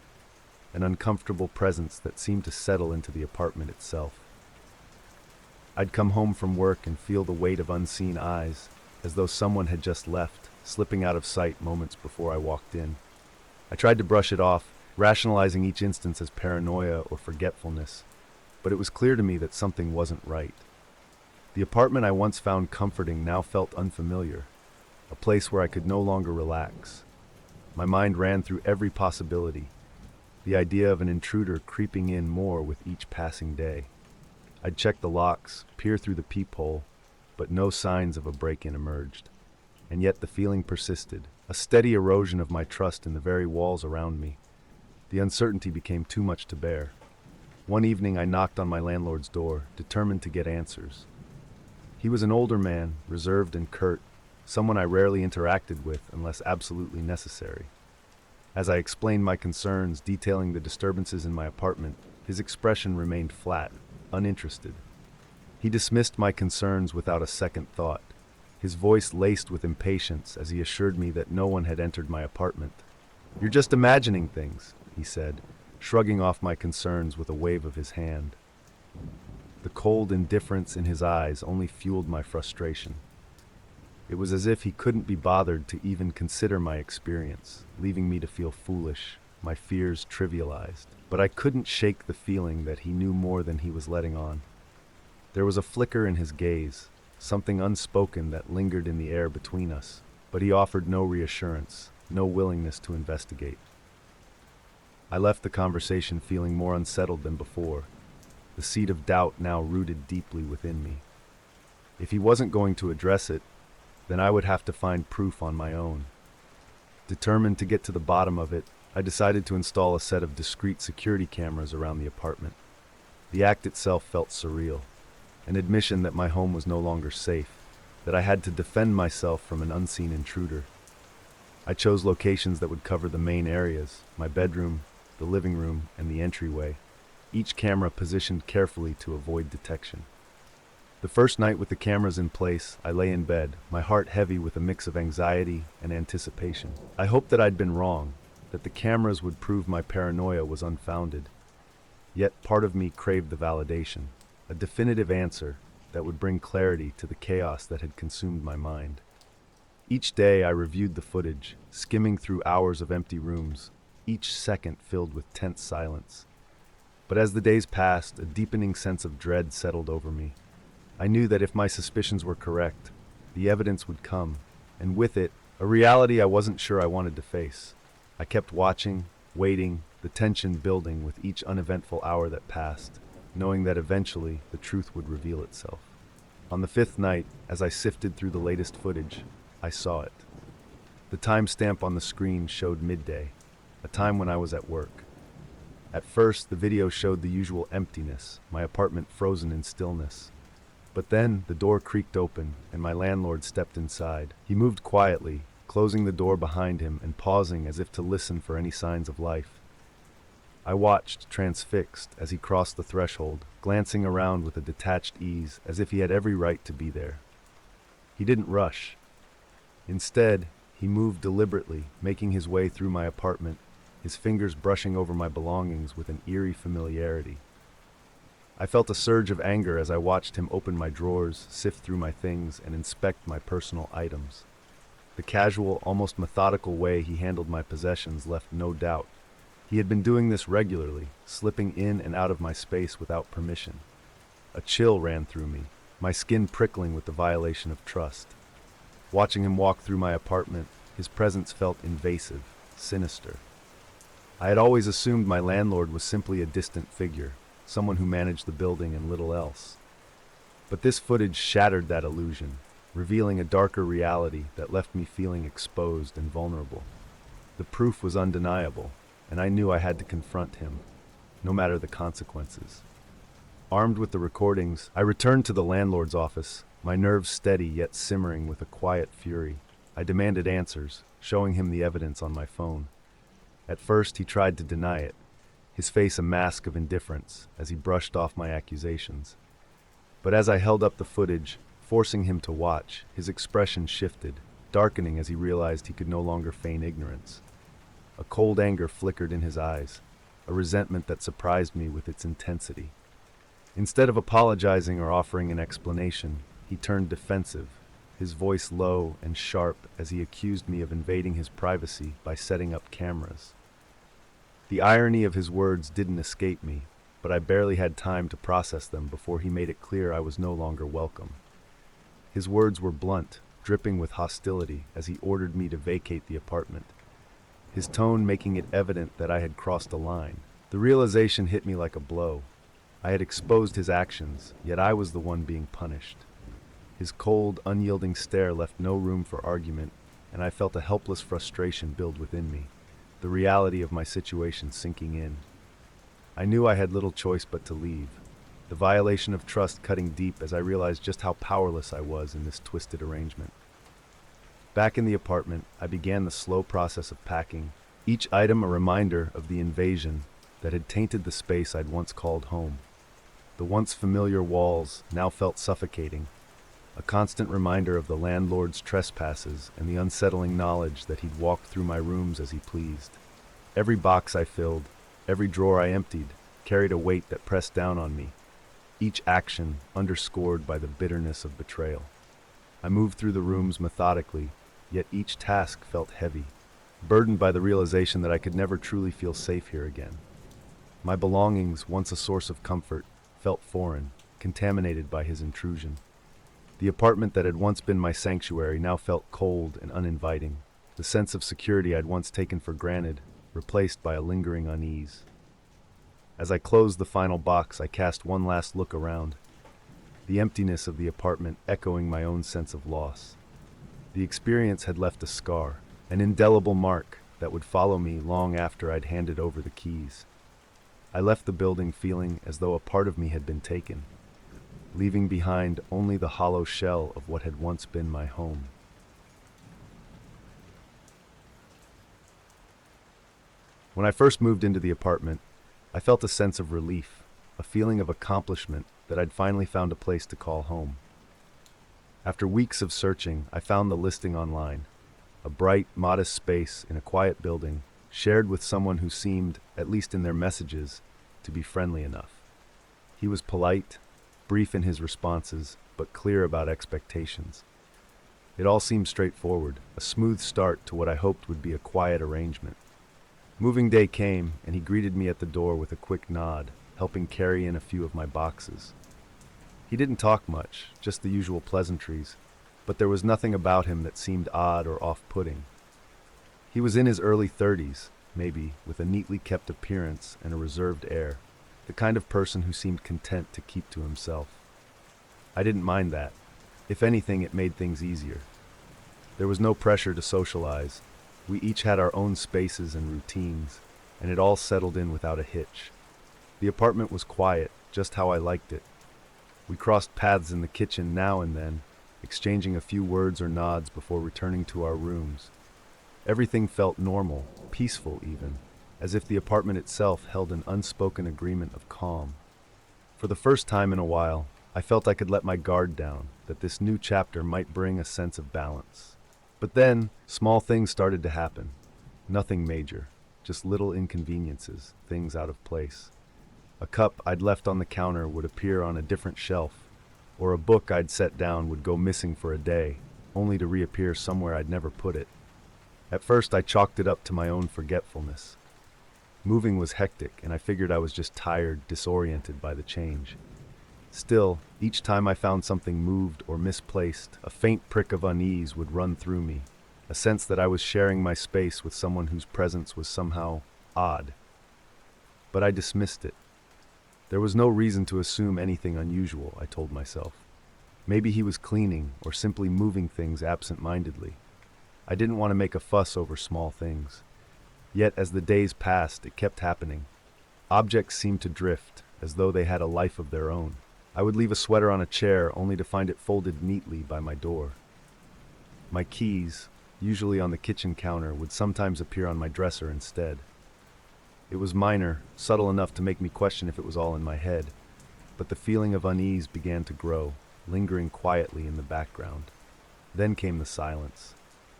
an uncomfortable presence that seemed to settle into the apartment itself. I'd come home from work and feel the weight of unseen eyes, as though someone had just left, slipping out of sight moments before I walked in. I tried to brush it off, rationalizing each instance as paranoia or forgetfulness, but it was clear to me that something wasn't right. The apartment I once found comforting now felt unfamiliar, a place where I could no longer relax. My mind ran through every possibility, the idea of an intruder creeping in more with each passing day. I'd check the locks, peer through the peephole, but no signs of a break-in emerged. And yet the feeling persisted, a steady erosion of my trust in the very walls around me. The uncertainty became too much to bear. One evening I knocked on my landlord's door, determined to get answers. He was an older man, reserved and curt, someone I rarely interacted with unless absolutely necessary. As I explained my concerns, detailing the disturbances in my apartment, his expression remained flat, uninterested. He dismissed my concerns without a second thought, his voice laced with impatience as he assured me that no one had entered my apartment. "You're just imagining things," he said, shrugging off my concerns with a wave of his hand. The cold indifference in his eyes only fueled my frustration. It was as if he couldn't be bothered to even consider my experience, leaving me to feel foolish, my fears trivialized. But I couldn't shake the feeling that he knew more than he was letting on. There was a flicker in his gaze, something unspoken that lingered in the air between us, but he offered no reassurance, no willingness to investigate. I left the conversation feeling more unsettled than before, the seed of doubt now rooted deeply within me. If he wasn't going to address it, then I would have to find proof on my own. Determined to get to the bottom of it, I decided to install a set of discreet security cameras around the apartment. The act itself felt surreal, an admission that my home was no longer safe, that I had to defend myself from an unseen intruder. I chose locations that would cover the main areas, my bedroom, the living room, and the entryway, each camera positioned carefully to avoid detection. The first night with the cameras in place, I lay in bed, my heart heavy with a mix of anxiety and anticipation. I hoped that I'd been wrong, that the cameras would prove my paranoia was unfounded. Yet part of me craved the validation, a definitive answer that would bring clarity to the chaos that had consumed my mind. Each day I reviewed the footage, skimming through hours of empty rooms, each second filled with tense silence. But as the days passed, a deepening sense of dread settled over me. I knew that if my suspicions were correct, the evidence would come, and with it, a reality I wasn't sure I wanted to face. I kept watching, waiting, the tension building with each uneventful hour that passed, knowing that eventually the truth would reveal itself. On the fifth night, as I sifted through the latest footage, I saw it. The timestamp on the screen showed midday, a time when I was at work. At first, the video showed the usual emptiness, my apartment frozen in stillness. But then the door creaked open, and my landlord stepped inside. He moved quietly, closing the door behind him and pausing as if to listen for any signs of life. I watched, transfixed, as he crossed the threshold, glancing around with a detached ease, as if he had every right to be there. He didn't rush. Instead, he moved deliberately, making his way through my apartment, his fingers brushing over my belongings with an eerie familiarity. I felt a surge of anger as I watched him open my drawers, sift through my things, and inspect my personal items. The casual, almost methodical way he handled my possessions left no doubt. He had been doing this regularly, slipping in and out of my space without permission. A chill ran through me, my skin prickling with the violation of trust. Watching him walk through my apartment, his presence felt invasive, sinister. I had always assumed my landlord was simply a distant figure, someone who managed the building and little else. But this footage shattered that illusion, revealing a darker reality that left me feeling exposed and vulnerable. The proof was undeniable, and I knew I had to confront him, no matter the consequences. Armed with the recordings, I returned to the landlord's office, my nerves steady yet simmering with a quiet fury. I demanded answers, showing him the evidence on my phone. At first, he tried to deny it, his face a mask of indifference as he brushed off my accusations. But as I held up the footage, forcing him to watch, his expression shifted, darkening as he realized he could no longer feign ignorance. A cold anger flickered in his eyes, a resentment that surprised me with its intensity. Instead of apologizing or offering an explanation, he turned defensive, his voice low and sharp as he accused me of invading his privacy by setting up cameras. The irony of his words didn't escape me, but I barely had time to process them before he made it clear I was no longer welcome. His words were blunt, dripping with hostility as he ordered me to vacate the apartment, his tone making it evident that I had crossed a line. The realization hit me like a blow. I had exposed his actions, yet I was the one being punished. His cold, unyielding stare left no room for argument, and I felt a helpless frustration build within me, the reality of my situation sinking in. I knew I had little choice but to leave, the violation of trust cutting deep as I realized just how powerless I was in this twisted arrangement. Back in the apartment, I began the slow process of packing, each item a reminder of the invasion that had tainted the space I'd once called home. The once familiar walls now felt suffocating, a constant reminder of the landlord's trespasses and the unsettling knowledge that he'd walk through my rooms as he pleased. Every box I filled, every drawer I emptied, carried a weight that pressed down on me, each action underscored by the bitterness of betrayal. I moved through the rooms methodically, yet each task felt heavy, burdened by the realization that I could never truly feel safe here again. My belongings, once a source of comfort, felt foreign, contaminated by his intrusion. The apartment that had once been my sanctuary now felt cold and uninviting, the sense of security I'd once taken for granted, replaced by a lingering unease. As I closed the final box, I cast one last look around, the emptiness of the apartment echoing my own sense of loss. The experience had left a scar, an indelible mark that would follow me long after I'd handed over the keys. I left the building feeling as though a part of me had been taken, leaving behind only the hollow shell of what had once been my home. When I first moved into the apartment, I felt a sense of relief, a feeling of accomplishment that I'd finally found a place to call home. After weeks of searching, I found the listing online, a bright, modest space in a quiet building, shared with someone who seemed, at least in their messages, to be friendly enough. He was polite, brief in his responses, but clear about expectations. It all seemed straightforward, a smooth start to what I hoped would be a quiet arrangement. Moving day came, and he greeted me at the door with a quick nod, helping carry in a few of my boxes. He didn't talk much, just the usual pleasantries, but there was nothing about him that seemed odd or off-putting. He was in his early 30s, maybe, with a neatly kept appearance and a reserved air, the kind of person who seemed content to keep to himself. I didn't mind that. If anything, it made things easier. There was no pressure to socialize. We each had our own spaces and routines, and it all settled in without a hitch. The apartment was quiet, just how I liked it. We crossed paths in the kitchen now and then, exchanging a few words or nods before returning to our rooms. Everything felt normal, peaceful even, as if the apartment itself held an unspoken agreement of calm. For the first time in a while, I felt I could let my guard down, that this new chapter might bring a sense of balance. But then, small things started to happen. Nothing major, just little inconveniences, things out of place. A cup I'd left on the counter would appear on a different shelf, or a book I'd set down would go missing for a day, only to reappear somewhere I'd never put it. At first, I chalked it up to my own forgetfulness. Moving was hectic, and I figured I was just tired, disoriented by the change. Still, each time I found something moved or misplaced, a faint prick of unease would run through me, a sense that I was sharing my space with someone whose presence was somehow odd. But I dismissed it. There was no reason to assume anything unusual, I told myself. Maybe he was cleaning or simply moving things absent-mindedly. I didn't want to make a fuss over small things. Yet as the days passed, it kept happening. Objects seemed to drift, as though they had a life of their own. I would leave a sweater on a chair only to find it folded neatly by my door. My keys, usually on the kitchen counter, would sometimes appear on my dresser instead. It was minor, subtle enough to make me question if it was all in my head, but the feeling of unease began to grow, lingering quietly in the background. Then came the silence.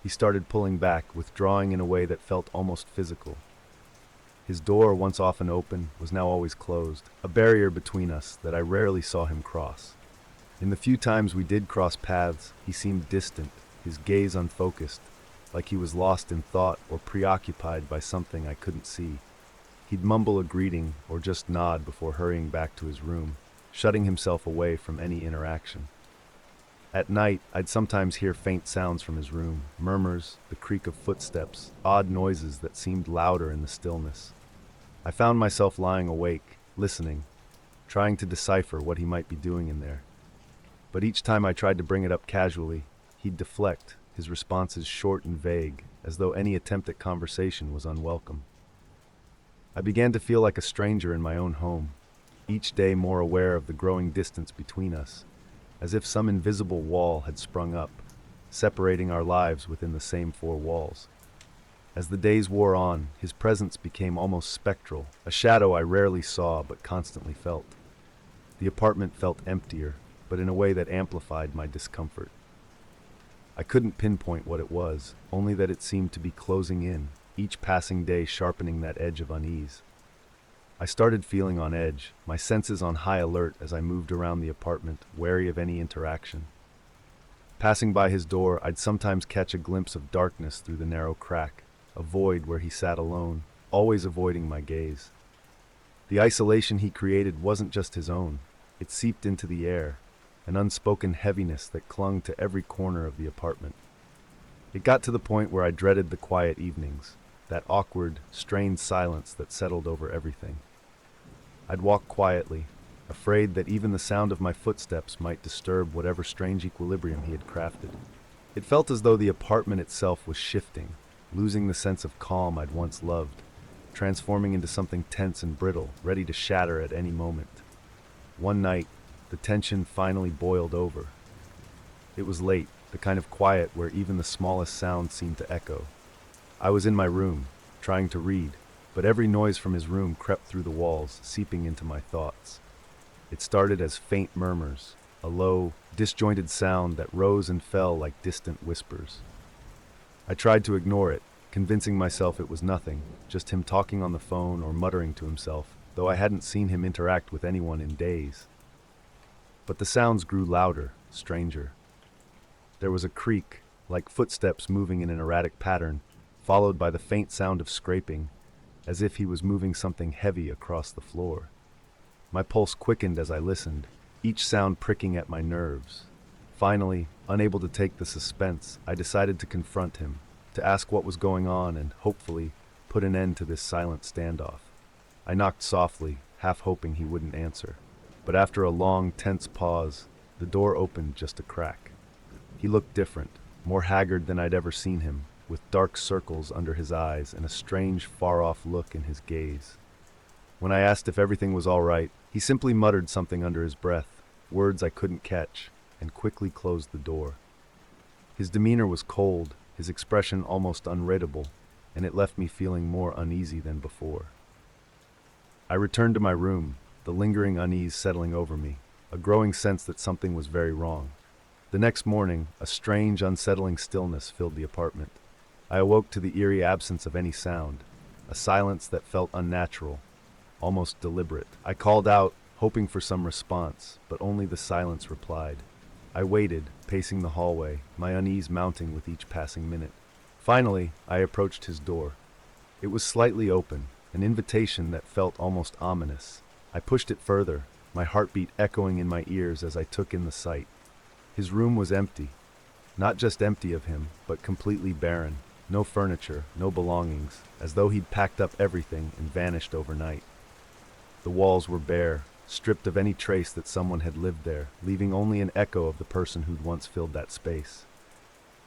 he started pulling back, withdrawing in a way that felt almost physical. His door, once often open, was now always closed, a barrier between us that I rarely saw him cross. In the few times we did cross paths, he seemed distant, his gaze unfocused, like he was lost in thought or preoccupied by something I couldn't see. He'd mumble a greeting or just nod before hurrying back to his room, shutting himself away from any interaction. At night, I'd sometimes hear faint sounds from his room, murmurs, the creak of footsteps, odd noises that seemed louder in the stillness. I found myself lying awake, listening, trying to decipher what he might be doing in there. But each time I tried to bring it up casually, he'd deflect, his responses short and vague, as though any attempt at conversation was unwelcome. I began to feel like a stranger in my own home, each day more aware of the growing distance between us, as if some invisible wall had sprung up, separating our lives within the same four walls. As the days wore on, his presence became almost spectral, a shadow I rarely saw but constantly felt. The apartment felt emptier, but in a way that amplified my discomfort. I couldn't pinpoint what it was, only that it seemed to be closing in, each passing day sharpening that edge of unease. I started feeling on edge, my senses on high alert as I moved around the apartment, wary of any interaction. Passing by his door, I'd sometimes catch a glimpse of darkness through the narrow crack, a void where he sat alone, always avoiding my gaze. The isolation he created wasn't just his own, it seeped into the air, an unspoken heaviness that clung to every corner of the apartment. It got to the point where I dreaded the quiet evenings, that awkward, strained silence that settled over everything. I'd walk quietly, afraid that even the sound of my footsteps might disturb whatever strange equilibrium he had crafted. It felt as though the apartment itself was shifting, losing the sense of calm I'd once loved, transforming into something tense and brittle, ready to shatter at any moment. One night, the tension finally boiled over. It was late, the kind of quiet where even the smallest sound seemed to echo. I was in my room, trying to read, but every noise from his room crept through the walls, seeping into my thoughts. It started as faint murmurs, a low, disjointed sound that rose and fell like distant whispers. I tried to ignore it, convincing myself it was nothing, just him talking on the phone or muttering to himself, though I hadn't seen him interact with anyone in days. But the sounds grew louder, stranger. There was a creak, like footsteps moving in an erratic pattern, followed by the faint sound of scraping, as if he was moving something heavy across the floor. My pulse quickened as I listened, each sound pricking at my nerves. Finally, unable to take the suspense, I decided to confront him, to ask what was going on and, hopefully, put an end to this silent standoff. I knocked softly, half hoping he wouldn't answer. But after a long, tense pause, the door opened just a crack. He looked different, more haggard than I'd ever seen him, with dark circles under his eyes and a strange, far-off look in his gaze. When I asked if everything was all right, he simply muttered something under his breath, words I couldn't catch, and quickly closed the door. His demeanor was cold, his expression almost unreadable, and it left me feeling more uneasy than before. I returned to my room, the lingering unease settling over me, a growing sense that something was very wrong. The next morning, a strange, unsettling stillness filled the apartment. I awoke to the eerie absence of any sound, a silence that felt unnatural, almost deliberate. I called out, hoping for some response, but only the silence replied. I waited, pacing the hallway, my unease mounting with each passing minute. Finally, I approached his door. It was slightly open, an invitation that felt almost ominous. I pushed it further, my heartbeat echoing in my ears as I took in the sight. His room was empty. Not just empty of him, but completely barren. No furniture, no belongings, as though he'd packed up everything and vanished overnight. The walls were bare, stripped of any trace that someone had lived there, leaving only an echo of the person who'd once filled that space.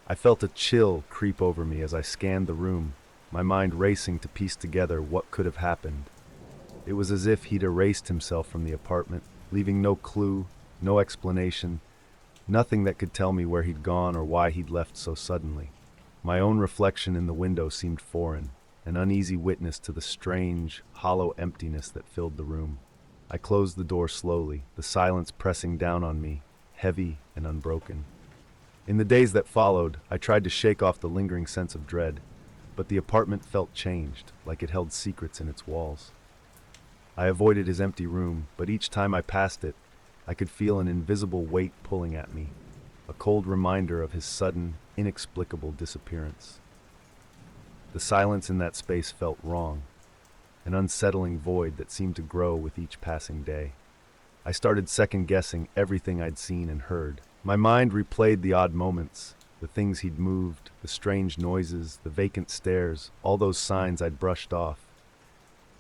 I felt a chill creep over me as I scanned the room, my mind racing to piece together what could have happened. It was as if he'd erased himself from the apartment, leaving no clue, no explanation, nothing that could tell me where he'd gone or why he'd left so suddenly. My own reflection in the window seemed foreign, an uneasy witness to the strange, hollow emptiness that filled the room. I closed the door slowly, the silence pressing down on me, heavy and unbroken. In the days that followed, I tried to shake off the lingering sense of dread, but the apartment felt changed, like it held secrets in its walls. I avoided his empty room, but each time I passed it, I could feel an invisible weight pulling at me, a cold reminder of his sudden, inexplicable disappearance. The silence in that space felt wrong, an unsettling void that seemed to grow with each passing day. I started second-guessing everything I'd seen and heard. My mind replayed the odd moments, the things he'd moved, the strange noises, the vacant stares, all those signs I'd brushed off.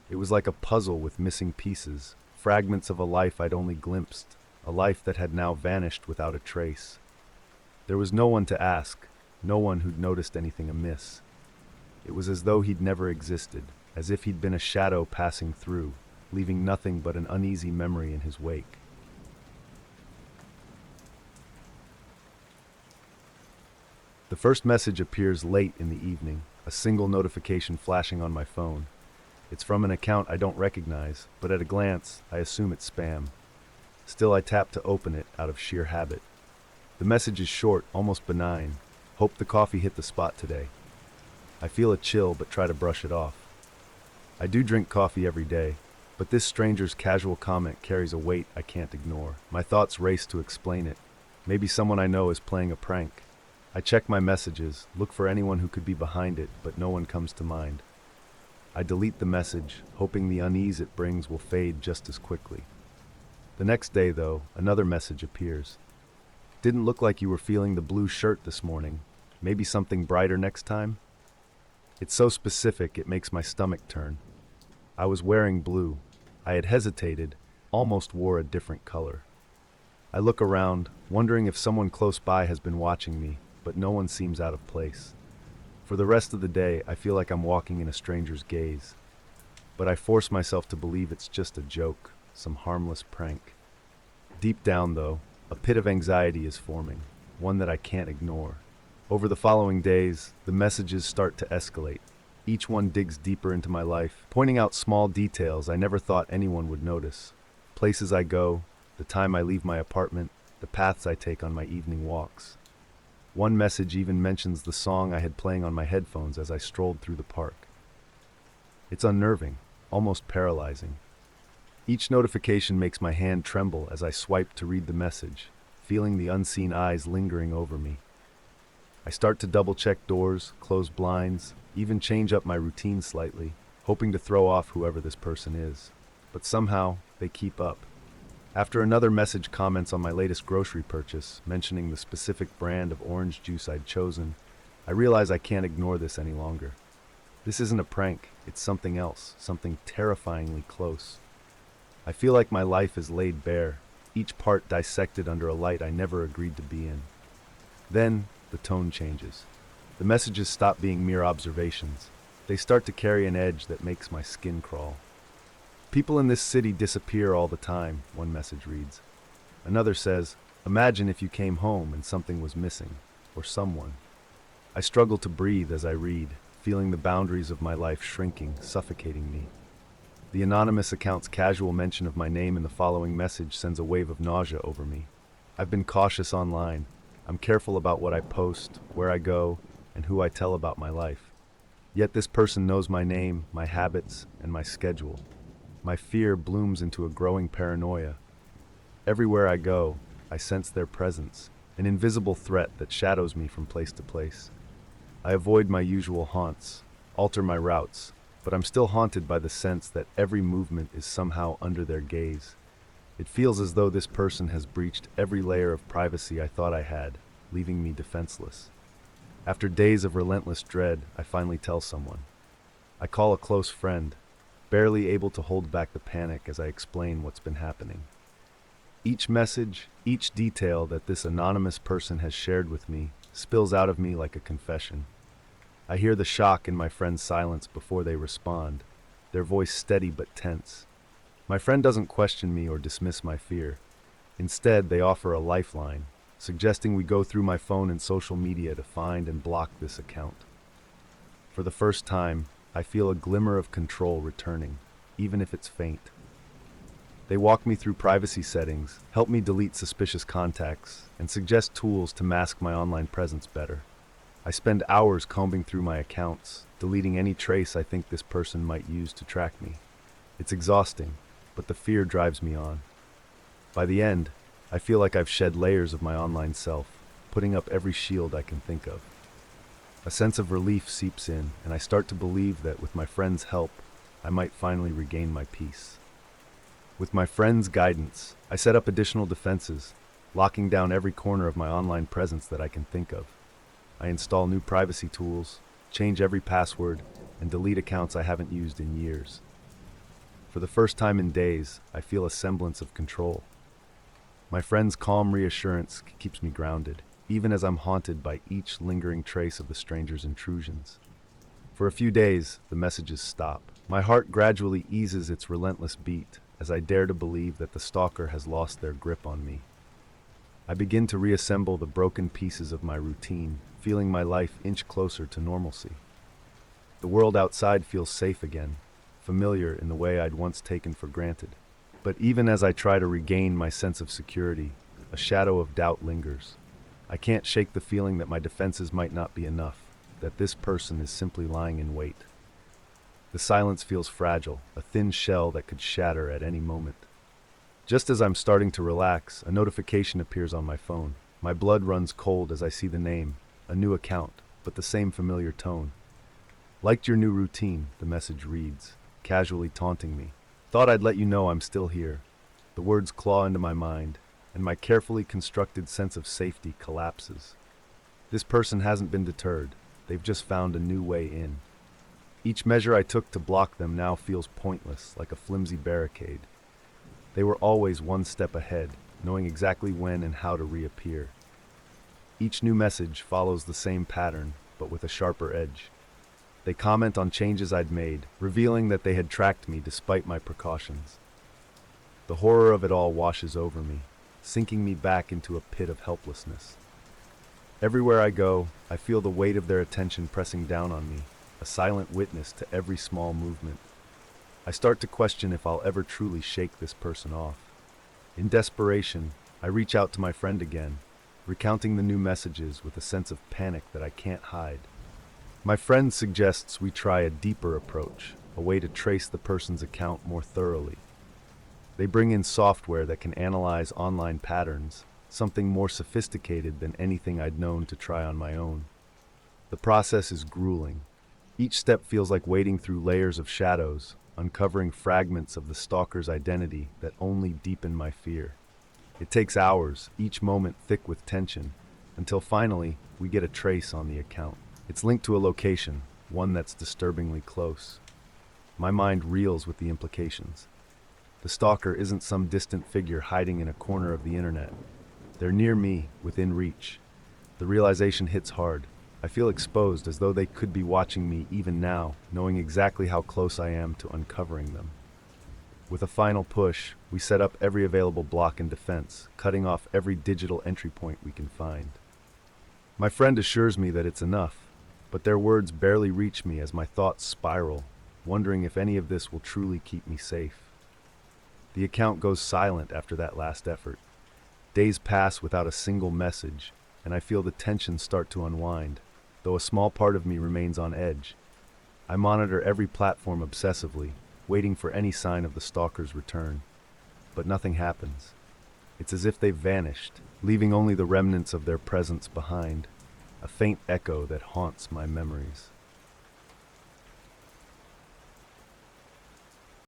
It was like a puzzle with missing pieces, fragments of a life I'd only glimpsed, a life that had now vanished without a trace. There was no one to ask, no one who'd noticed anything amiss. It was as though he'd never existed, as if he'd been a shadow passing through, leaving nothing but an uneasy memory in his wake. The first message appears late in the evening, a single notification flashing on my phone. It's from an account I don't recognize, but at a glance, I assume it's spam. Still, I tap to open it out of sheer habit. The message is short, almost benign. Hope the coffee hit the spot today. I feel a chill, but try to brush it off. I do drink coffee every day, but this stranger's casual comment carries a weight I can't ignore. My thoughts race to explain it. Maybe someone I know is playing a prank. I check my messages, look for anyone who could be behind it, but no one comes to mind. I delete the message, hoping the unease it brings will fade just as quickly. The next day, though, another message appears. Didn't look like you were feeling the blue shirt this morning. Maybe something brighter next time? It's so specific it makes my stomach turn. I was wearing blue. I had hesitated, almost wore a different color. I look around, wondering if someone close by has been watching me, but no one seems out of place. For the rest of the day, I feel like I'm walking in a stranger's gaze. But I force myself to believe it's just a joke, some harmless prank. Deep down, though, a pit of anxiety is forming, one that I can't ignore. Over the following days, the messages start to escalate. Each one digs deeper into my life, pointing out small details I never thought anyone would notice. Places I go, the time I leave my apartment, the paths I take on my evening walks. One message even mentions the song I had playing on my headphones as I strolled through the park. It's unnerving, almost paralyzing. Each notification makes my hand tremble as I swipe to read the message, feeling the unseen eyes lingering over me. I start to double-check doors, close blinds, even change up my routine slightly, hoping to throw off whoever this person is. But somehow, they keep up. After another message comments on my latest grocery purchase, mentioning the specific brand of orange juice I'd chosen, I realize I can't ignore this any longer. This isn't a prank, it's something else, something terrifyingly close. I feel like my life is laid bare, each part dissected under a light I never agreed to be in. Then, the tone changes. The messages stop being mere observations. They start to carry an edge that makes my skin crawl. People in this city disappear all the time, one message reads. Another says, imagine if you came home and something was missing, or someone. I struggle to breathe as I read, feeling the boundaries of my life shrinking, suffocating me. The anonymous account's casual mention of my name in the following message sends a wave of nausea over me. I've been cautious online. I'm careful about what I post, where I go, and who I tell about my life. Yet this person knows my name, my habits, and my schedule. My fear blooms into a growing paranoia. Everywhere I go, I sense their presence, an invisible threat that shadows me from place to place. I avoid my usual haunts, alter my routes, but I'm still haunted by the sense that every movement is somehow under their gaze. It feels as though this person has breached every layer of privacy I thought I had, leaving me defenseless. After days of relentless dread, I finally tell someone. I call a close friend, barely able to hold back the panic as I explain what's been happening. Each message, each detail that this anonymous person has shared with me spills out of me like a confession. I hear the shock in my friend's silence before they respond, their voice steady but tense. My friend doesn't question me or dismiss my fear. Instead, they offer a lifeline, suggesting we go through my phone and social media to find and block this account. For the first time, I feel a glimmer of control returning, even if it's faint. They walk me through privacy settings, help me delete suspicious contacts, and suggest tools to mask my online presence better. I spend hours combing through my accounts, deleting any trace I think this person might use to track me. It's exhausting, but the fear drives me on. By the end, I feel like I've shed layers of my online self, putting up every shield I can think of. A sense of relief seeps in, and I start to believe that with my friend's help, I might finally regain my peace. With my friend's guidance, I set up additional defenses, locking down every corner of my online presence that I can think of. I install new privacy tools, change every password, and delete accounts I haven't used in years. For the first time in days, I feel a semblance of control. My friend's calm reassurance keeps me grounded, even as I'm haunted by each lingering trace of the stranger's intrusions. For a few days, the messages stop. My heart gradually eases its relentless beat as I dare to believe that the stalker has lost their grip on me. I begin to reassemble the broken pieces of my routine, feeling my life inch closer to normalcy. The world outside feels safe again, familiar in the way I'd once taken for granted. But even as I try to regain my sense of security, a shadow of doubt lingers. I can't shake the feeling that my defenses might not be enough, that this person is simply lying in wait. The silence feels fragile, a thin shell that could shatter at any moment. Just as I'm starting to relax, a notification appears on my phone. My blood runs cold as I see the name, a new account, but the same familiar tone. "Liked your new routine," the message reads, casually taunting me. "Thought I'd let you know I'm still here." The words claw into my mind, and my carefully constructed sense of safety collapses. This person hasn't been deterred. They've just found a new way in. Each measure I took to block them now feels pointless, like a flimsy barricade. They were always one step ahead, knowing exactly when and how to reappear. Each new message follows the same pattern, but with a sharper edge. They comment on changes I'd made, revealing that they had tracked me despite my precautions. The horror of it all washes over me, sinking me back into a pit of helplessness. Everywhere I go, I feel the weight of their attention pressing down on me, a silent witness to every small movement. I start to question if I'll ever truly shake this person off. In desperation, I reach out to my friend again, recounting the new messages with a sense of panic that I can't hide. My friend suggests we try a deeper approach, a way to trace the person's account more thoroughly. They bring in software that can analyze online patterns, something more sophisticated than anything I'd known to try on my own. The process is grueling. Each step feels like wading through layers of shadows, uncovering fragments of the stalker's identity that only deepen my fear. It takes hours, each moment thick with tension, until finally we get a trace on the account. It's linked to a location, one that's disturbingly close. My mind reels with the implications. The stalker isn't some distant figure hiding in a corner of the internet. They're near me, within reach. The realization hits hard. I feel exposed, as though they could be watching me even now, knowing exactly how close I am to uncovering them. With a final push, we set up every available block and defense, cutting off every digital entry point we can find. My friend assures me that it's enough, but their words barely reach me as my thoughts spiral, wondering if any of this will truly keep me safe. The account goes silent after that last effort. Days pass without a single message, and I feel the tension start to unwind, though a small part of me remains on edge. I monitor every platform obsessively, waiting for any sign of the stalker's return. But nothing happens. It's as if they've vanished, leaving only the remnants of their presence behind, a faint echo that haunts my memories.